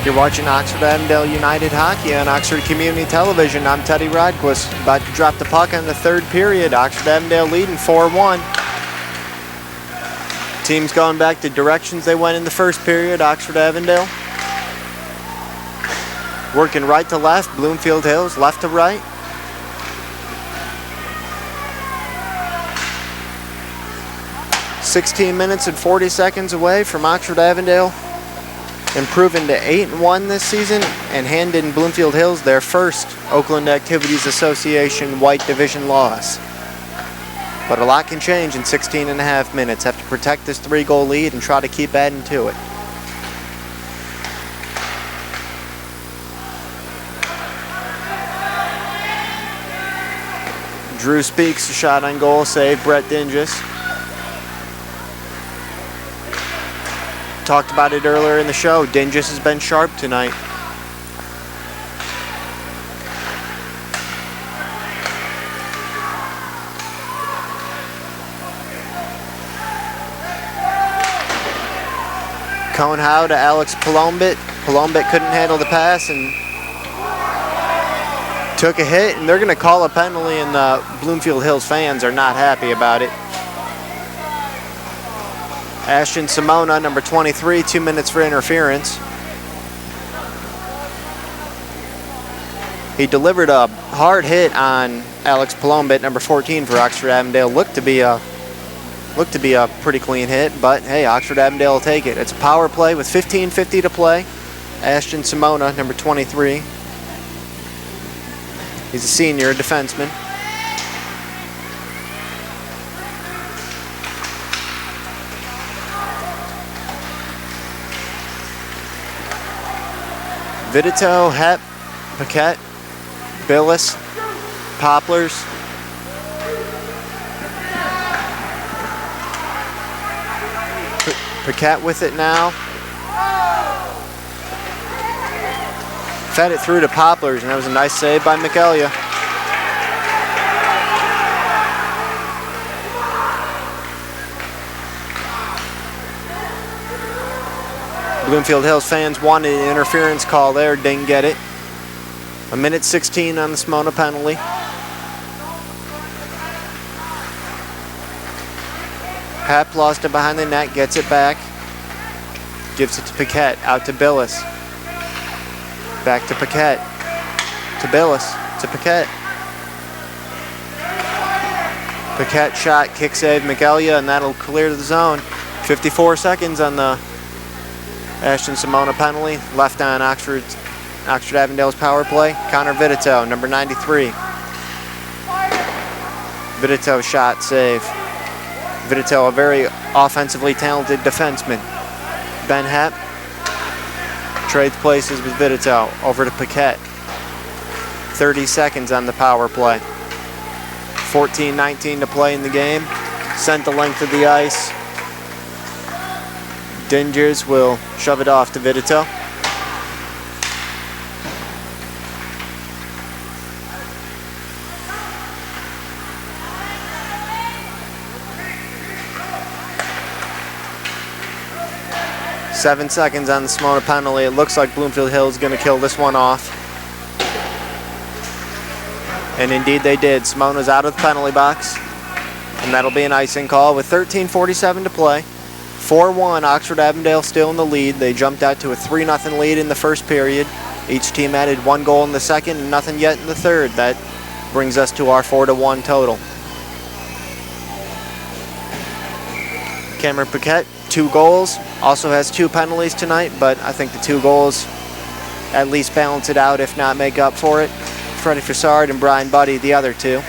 You're watching Oxford Avondale United Hockey on Oxford Community Television. I'm Teddy Rodquist, about to drop the puck in the third period. Oxford Avondale leading 4-1. Teams going back to directions they went in the first period. Oxford Avondale working right to left. Bloomfield Hills left to right. "16 minutes and 40 seconds away from Oxford Avondale improving to 8-1 this season and handing Bloomfield Hills their first Oakland Activities Association White Division loss. But a lot can change in 16 and a half minutes. Have to protect this 3-goal lead and try to keep adding to it. Drew Speaks, a shot on goal, save Brett Dinges. Talked about it earlier in the show. Dinges has been sharp tonight. Cohen Howe to Alex Palombit. Palombit couldn't handle the pass and took a hit, and they're going to call a penalty, and the Bloomfield Hills fans are not happy about it. Ashton Simona, number 23, 2 minutes for interference. He delivered a hard hit on Alex Palombit, number 14 for Oxford Avondale. Looked to be a pretty clean hit, but hey, Oxford Avondale will take it. It's a power play with 15:50 to play. Ashton Simona, number 23. He's a senior defenseman. Vidito, Hep, Paquette, Billis, Poplars. Paquette with it now. Fed it through to Poplars, and that was a nice save by Mikelia. Bloomfield Hills fans wanted an interference call there, didn't get it. 1:16 on the Simona penalty. Hep lost it behind the net, gets it back. Gives it to Paquette, out to Billis. Back to Paquette. To Billis, to Paquette. Paquette shot, kick save, Mikelia, and that'll clear the zone. 54 seconds on the Ashton Simona penalty. Left on Oxford Avondale's power play. Connor Vidito, number 93. Vidito shot, save. Vidito, a very offensively talented defenseman. Ben Hep trades places with Vidito. Over to Paquette. 30 seconds on the power play. 14-19 to play in the game. Sent the length of the ice. Dingers will shove it off to Vidito. Seven seconds on the Simona penalty. It looks like Bloomfield Hill is going to kill this one off. And indeed they did. Simona's out of the penalty box. And that'll be an icing call with 13:47 to play. 4-1, Oxford Avondale still in the lead. They jumped out to a 3-0 lead in the first period. Each team added one goal in the second and nothing yet in the third. That brings us to our 4-1 total. Cameron Paquette, 2 goals. Also has 2 penalties tonight, but I think the 2 goals at least balance it out, if not make up for it. Freddie Fassard and Brian Buddy, the other 2.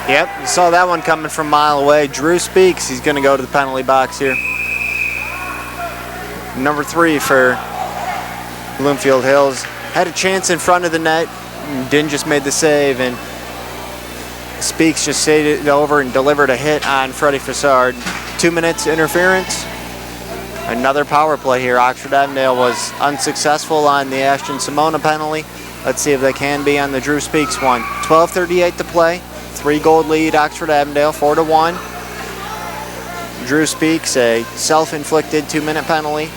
Yep, you saw that one coming from a mile away. Drew Speaks, he's going to go to the penalty box here. Number 3 for Bloomfield Hills. Had a chance in front of the net, and didn't just made the save, and Speaks just saved it over and delivered a hit on Freddie Fassard. 2 minutes interference. Another power play here. Oxford Avondale was unsuccessful on the Ashton Simona penalty. Let's see if they can be on the Drew Speaks one. 12:38 to play. 3-goal lead, Oxford Avondale, 4-1. Drew Speaks, a self-inflicted 2-minute penalty.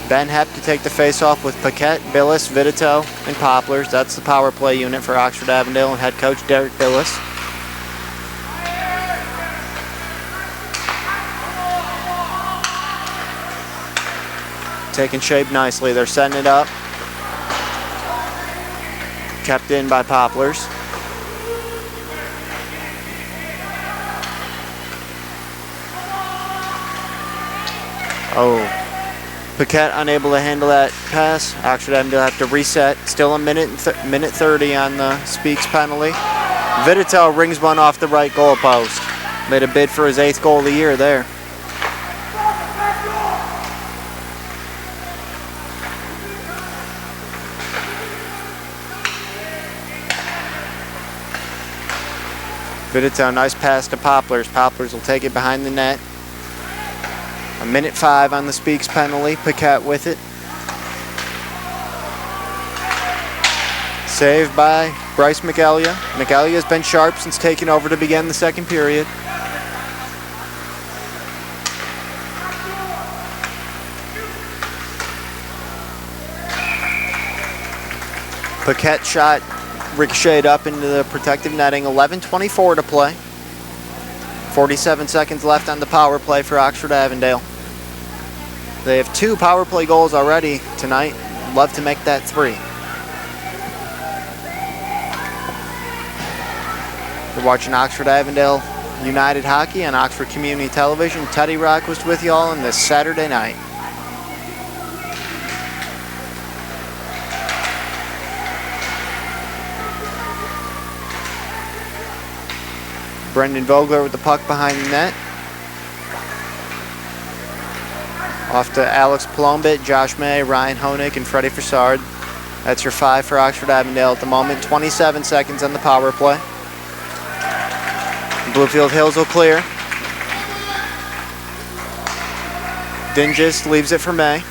Ben Hep to take the face-off with Paquette, Billis, Vidito, and Poplars. That's the power play unit for Oxford Avondale and head coach Derek Billis. Taking shape nicely. They're setting it up. Kept in by Poplars. Oh, Paquette unable to handle that pass. Oxford Avondale have to reset. Still a minute 30 on the Speaks penalty. Vidito rings one off the right goal post. Made a bid for his 8th goal of the year there. Vidito, nice pass to Poplars. Poplars will take it behind the net. A minute 5 on the Speaks penalty. Paquette with it. Saved by Bryce McElia. McElia has been sharp since taking over to begin the second period. Paquette shot ricocheted up into the protective netting. 11:24 to play. 47 seconds left on the power play for Oxford Avondale. They have 2 power play goals already tonight. Love to make that 3. You're watching Oxford Avondale United Hockey on Oxford Community Television. Teddy Rockquist with you all on this Saturday night. Brendan Vogler with the puck behind the net. Off to Alex Plombit, Josh May, Ryan Honig, and Freddie Fassard. That's your 5 for Oxford Avondale at the moment. 27 seconds on the power play. Bloomfield Hills will clear. Dinges leaves it for May.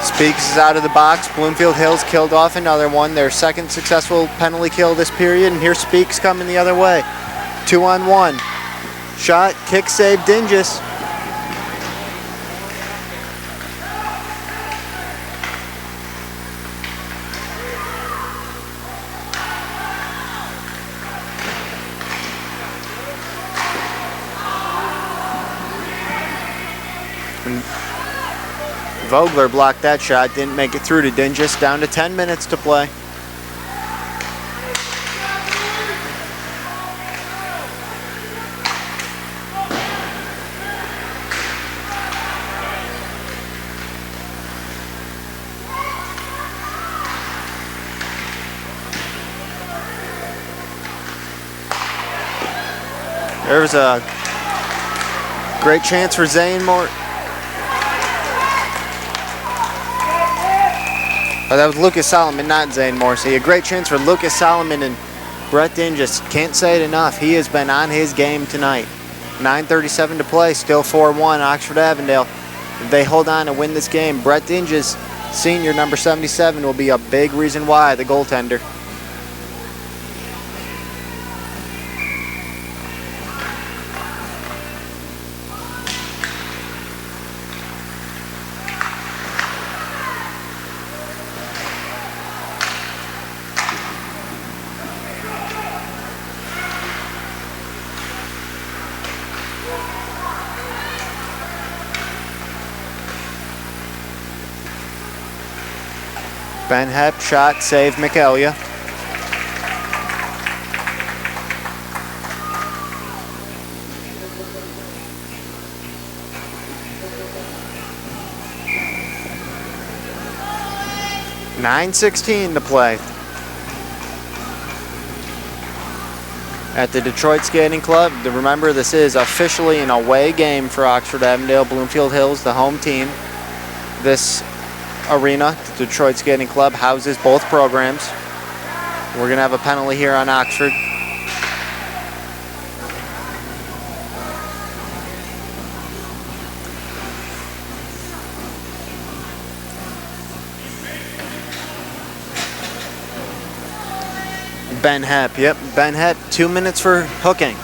Speaks is out of the box. Bloomfield Hills killed off another one. Their second successful penalty kill this period. And here Speaks coming the other way. 2-on-1. Shot, kick save, Dinges. Vogler blocked that shot, didn't make it through to Dinges. Down to 10 minutes to play. There's a great chance for Zane Moore. Oh, that was Lucas Solomon, not Zane Morrissey. A great chance for Lucas Solomon, and Brett Dinges can't say it enough. He has been on his game tonight. 9:37 to play, still 4-1 Oxford Avondale. If they hold on and win this game, Brett Dinges, senior, number 77, will be a big reason why, the goaltender. Ben Hepp shot, save McElia. .9:16 to play. At the Detroit Skating Club. Remember, this is officially an away game for Oxford Avondale. Bloomfield Hills, the home team. This arena, the Detroit Skating Club, houses both programs. We're going to have a penalty here on Oxford. Ben Hepp, yep, Ben Hepp, 2 minutes for hooking.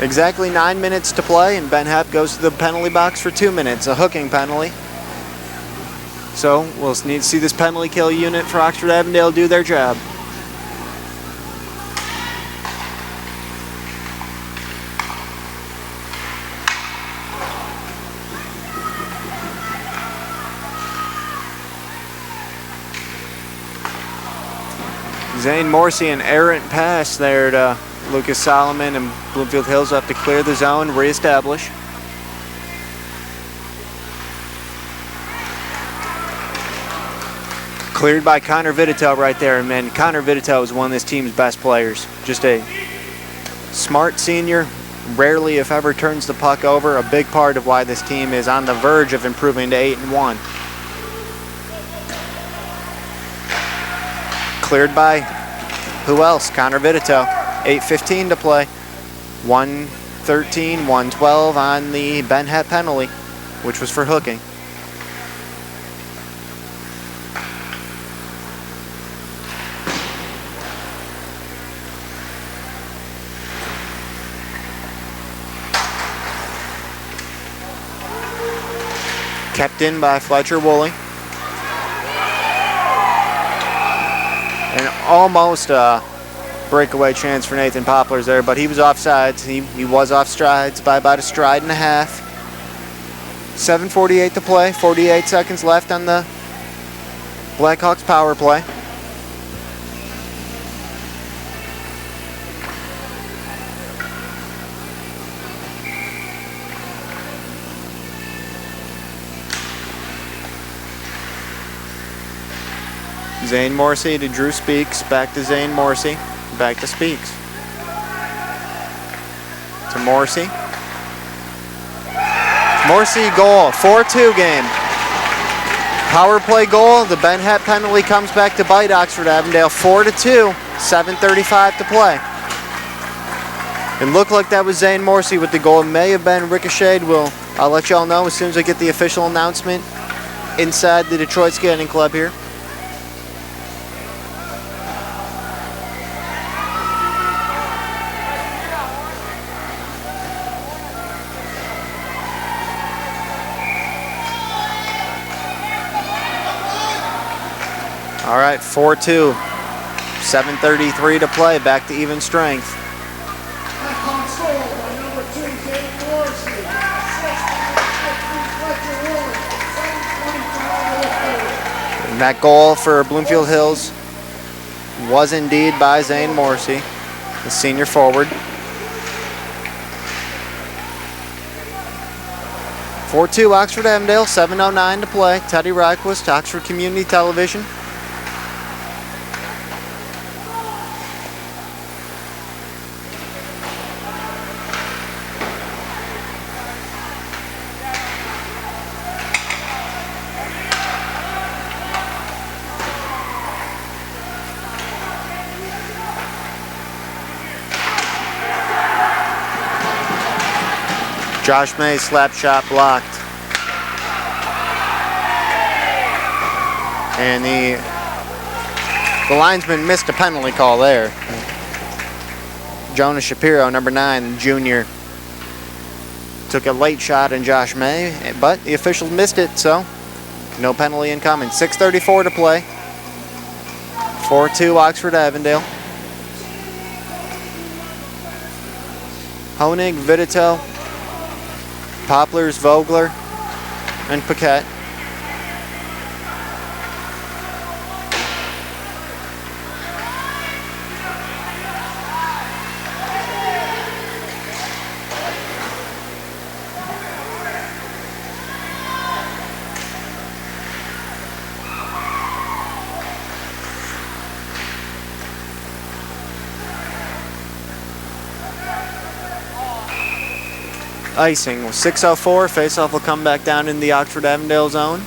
Exactly 9 minutes to play, and Ben Hepp goes to the penalty box for 2 minutes, a hooking penalty. So we'll need to see this penalty kill unit for Oxford Avondale do their job. Zane Morrissey, an errant pass there to Lucas Solomon, and Bloomfield Hills have to clear the zone, reestablish. Cleared by Connor Vitatel right there, and man, Connor Vitatel is one of this team's best players. Just a smart senior, rarely, if ever, turns the puck over. A big part of why this team is on the verge of improving to 8-1. Cleared by who else? Connor Vitito. 8:15 to play. 113, 112 on the Ben Het penalty, which was for hooking. Kept in by Fletcher Woolley. And almost a breakaway chance for Nathan Poplars there, but he was offsides. He was off strides by about a stride and a half. 7:48 to play, 48 seconds left on the Blackhawks power play. Zane Morrissey to Drew Speaks, back to Zane Morrissey, back to Speaks. To Morrissey. Morrissey goal, 4-2 game. Power play goal, the Ben Het penalty comes back to bite Oxford Avondale, 4-2, 7:35 to play. It looked like that was Zane Morrissey with the goal. It may have been ricocheted. I'll let y'all know as soon as I get the official announcement inside the Detroit Skating Club here. All right, 4-2, 7:33 to play, back to even strength. And that goal for Bloomfield Hills was indeed by Zane Morrissey, the senior forward. 4-2 Oxford Avondale, 7:09 to play. Teddy Ryquist, Oxford Community Television. Josh May, slap shot blocked. And the linesman missed a penalty call there. Jonas Shapiro, number 9, junior, took a late shot in Josh May, but the officials missed it, so no penalty incoming. 6:34 to play. 4-2 Oxford Avondale. Honig, Vitito, Poplars, Vogler, and Paquette. Icing with 6:04. Faceoff will come back down in the Oxford Avondale zone.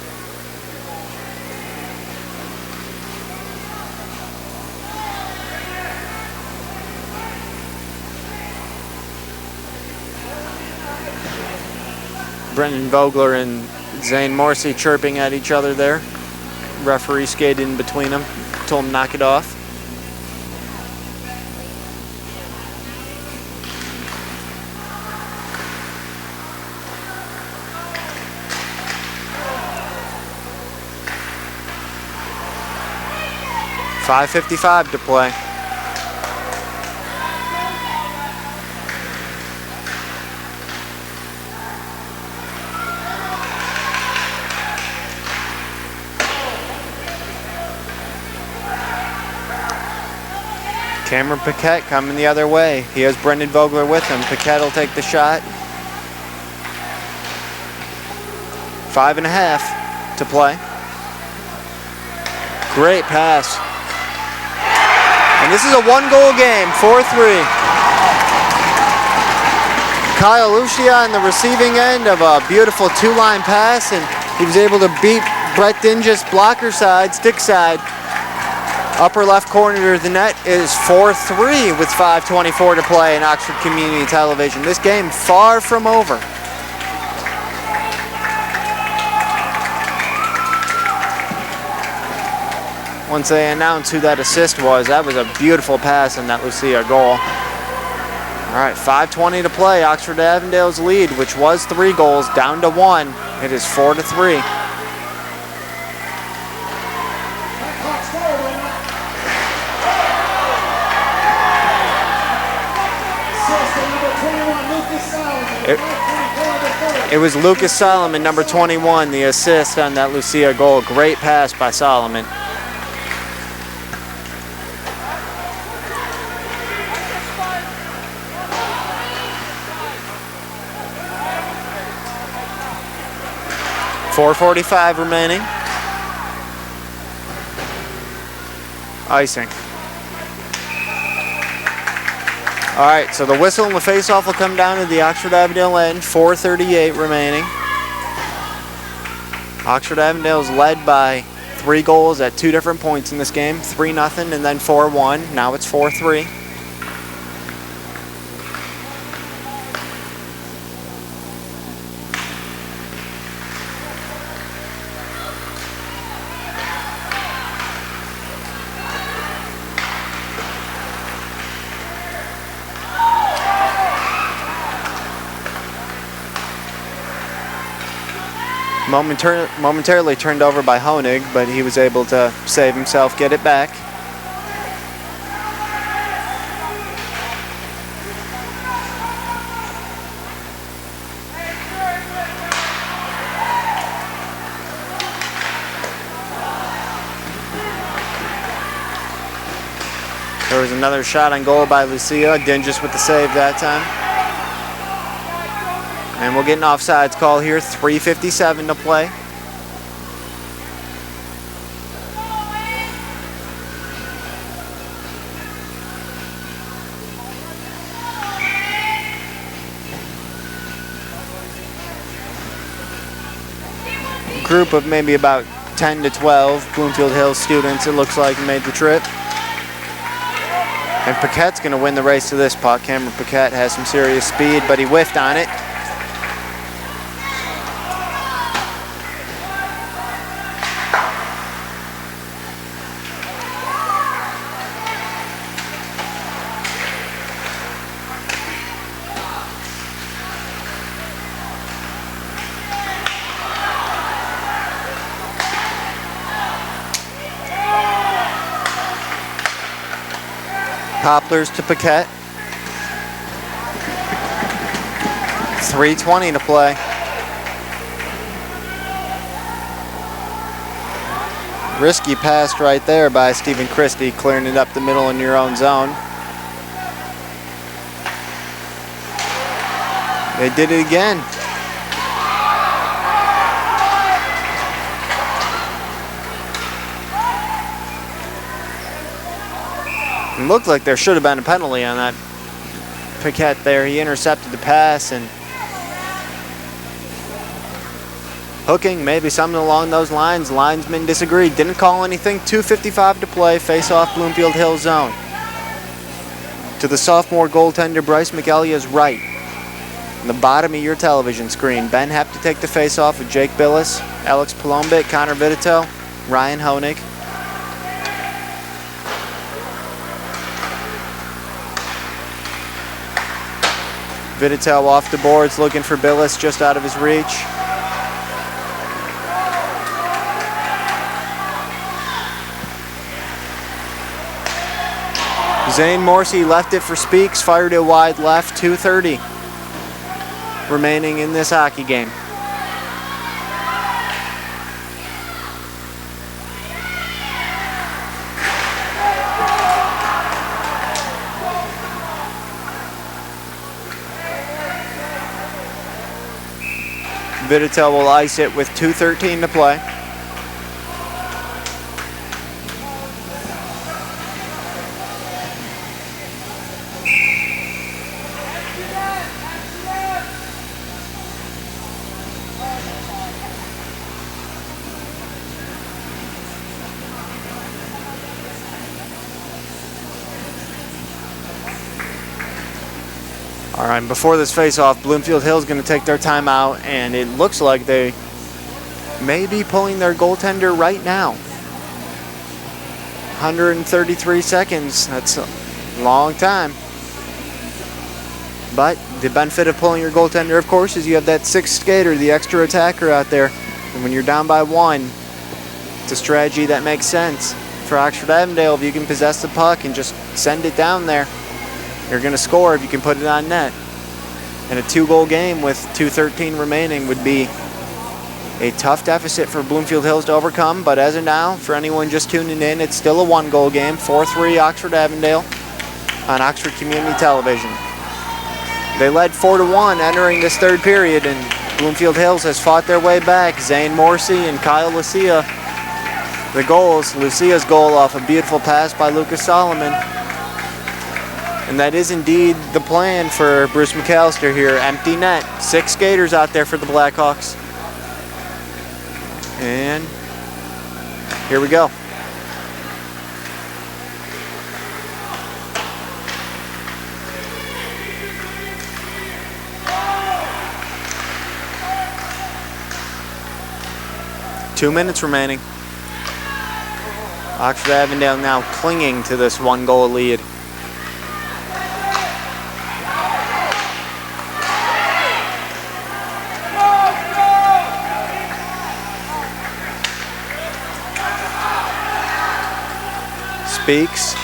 Brendan Vogler and Zane Morrissey chirping at each other there. Referee skated in between them, told him to knock it off. .5:55 to play. Cameron Paquette coming the other way. He has Brendan Vogler with him. Paquette will take the shot. 5.5 to play. Great pass. And this is a one-goal game, 4-3. Kyle Lucia on the receiving end of a beautiful two-line pass, and he was able to beat Brett Dingus blocker side, stick side. Upper left corner of the net is 4-3 with 5:24 to play in Oxford Community Television. This game far from over. Once they announce who that assist was, that was a beautiful pass in that Lucia goal. All right, 5:20 to play. Oxford Avondale's lead, which was 3 goals, down to 1. It is 4-3. It was Lucas Solomon, number 21, the assist on that Lucia goal. Great pass by Solomon. .445 remaining. Icing. All right, so the whistle and the face-off will come down to the Oxford Avondale end. 4:38 remaining. Oxford Avondale's led by 3 goals at 2 different points in this game. 3-0 and then 4-1. Now it's 4-3. Momentarily turned over by Honig, but he was able to save himself, get it back. There was another shot on goal by Lucia. Dingus with the save that time. And we'll get an offsides call here, 3:57 to play. Group of maybe about 10 to 12 Bloomfield Hills students, it looks like, made the trip. And Paquette's going to win the race to this puck. Cameron Paquette has some serious speed, but he whiffed on it. Poplars to Paquette. 3:20 to play. Risky pass right there by Stephen Christie, clearing it up the middle in your own zone. They did it again. It looked like there should have been a penalty on that Paquette there. He intercepted the pass and hooking, maybe something along those lines. Linesman disagreed. Didn't call anything. 2:55 to play. Face off Bloomfield Hills zone. To the sophomore goaltender Bryce McElia's right. On the bottom of your television screen. Ben Hepp to take the face off with Jake Billis, Alex Palombic, Connor Vitito, Ryan Honig. Vitito off the boards, looking for Billis, just out of his reach. Zane Morsey left it for Speaks, fired it wide left, 2:30 remaining in this hockey game. Vitito will ice it with 2:13 to play. All right, before this face-off, Bloomfield Hill's going to take their timeout, and it looks like they may be pulling their goaltender right now. 133 seconds, that's a long time. But the benefit of pulling your goaltender, of course, is you have that sixth skater, the extra attacker out there. And when you're down by one, it's a strategy that makes sense. For Oxford Avondale, if you can possess the puck and just send it down there, you're going to score if you can put it on net. And a 2-goal game with 2:13 remaining would be a tough deficit for Bloomfield Hills to overcome. But as of now, for anyone just tuning in, it's still a 1-goal game, 4-3 Oxford Avondale on Oxford Community Television. They led 4-1 entering this third period, and Bloomfield Hills has fought their way back. Zane Morrissey and Kyle Lucia, the goals. Lucia's goal off a beautiful pass by Lucas Solomon. And that is indeed the plan for Bruce McAllister here. Empty net. 6 skaters out there for the Blackhawks. And here we go. Two minutes remaining. Oxford Avondale now clinging to this 1-goal lead. Speaks.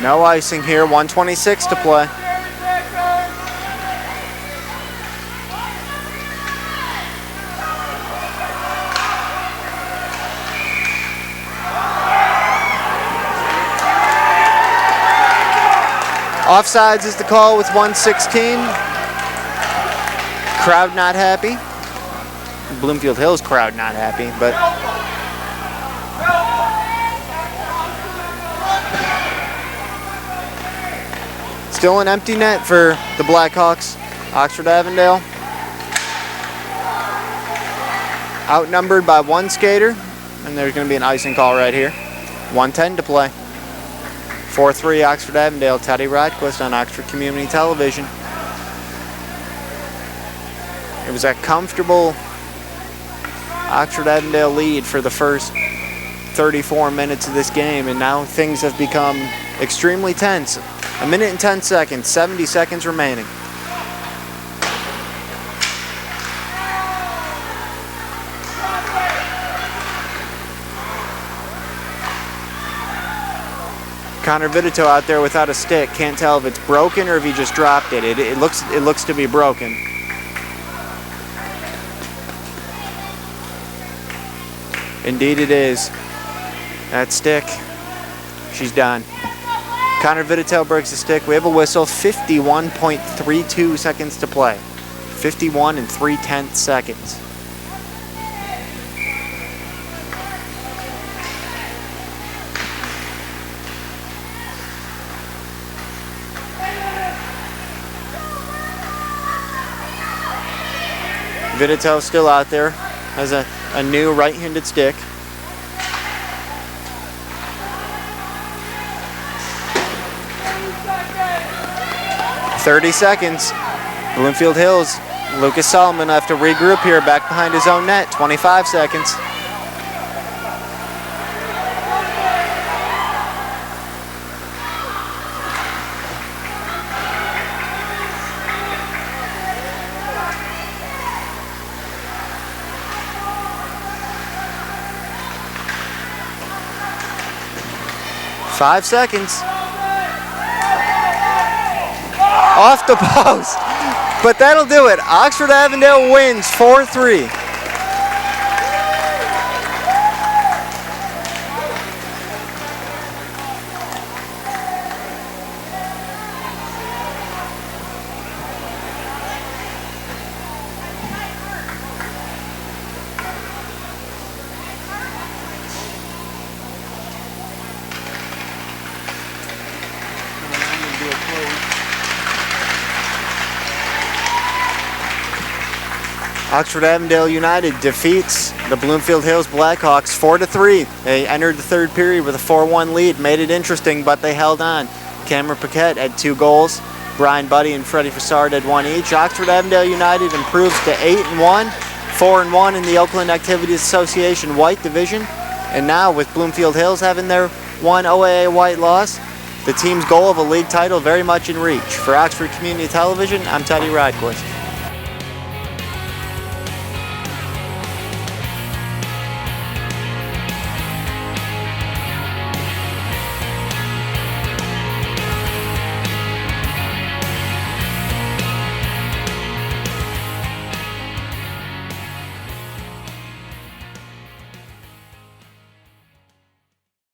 No icing here, 1:26 to play. Offsides is the call with 1:16. Crowd not happy. Bloomfield Hills crowd not happy, but still an empty net for the Blackhawks. Oxford Avondale outnumbered by 1 skater, and there's going to be an icing call right here. 1:10 to play. 4-3 Oxford Avondale. Teddy Rodquist on Oxford Community Television. It was a comfortable Oxford Avondale lead for the first 34 minutes of this game, and now things have become extremely tense. 1 minute and 10 seconds, 70 seconds remaining. Connor Vitito out there without a stick. Can't tell if it's broken or if he just dropped it. It looks to be broken. Indeed it is. That stick, she's done. Connor Vitito breaks the stick. We have a whistle. 51.32 seconds to play. 51 and 3/10 seconds. Vitito still out there, has a new right-handed stick. "30 seconds. Bloomfield Hills, Lucas Solomon will have to regroup here back behind his own net. 25 seconds. Five seconds. Off the post. But that'll do it. Oxford Avondale wins 4-3. Oxford Avondale United defeats the Bloomfield Hills Blackhawks 4-3. They entered the third period with a 4-1 lead, made it interesting, but they held on. Cameron Paquette had 2 goals. Brian Buddy and Freddie Fassard had 1 each. Oxford Avondale United improves to 8-1, 4-1 in the Oakland Activities Association White Division. And now with Bloomfield Hills having their 1 OAA White loss, the team's goal of a league title very much in reach. For Oxford Community Television, I'm Teddy Rodquist.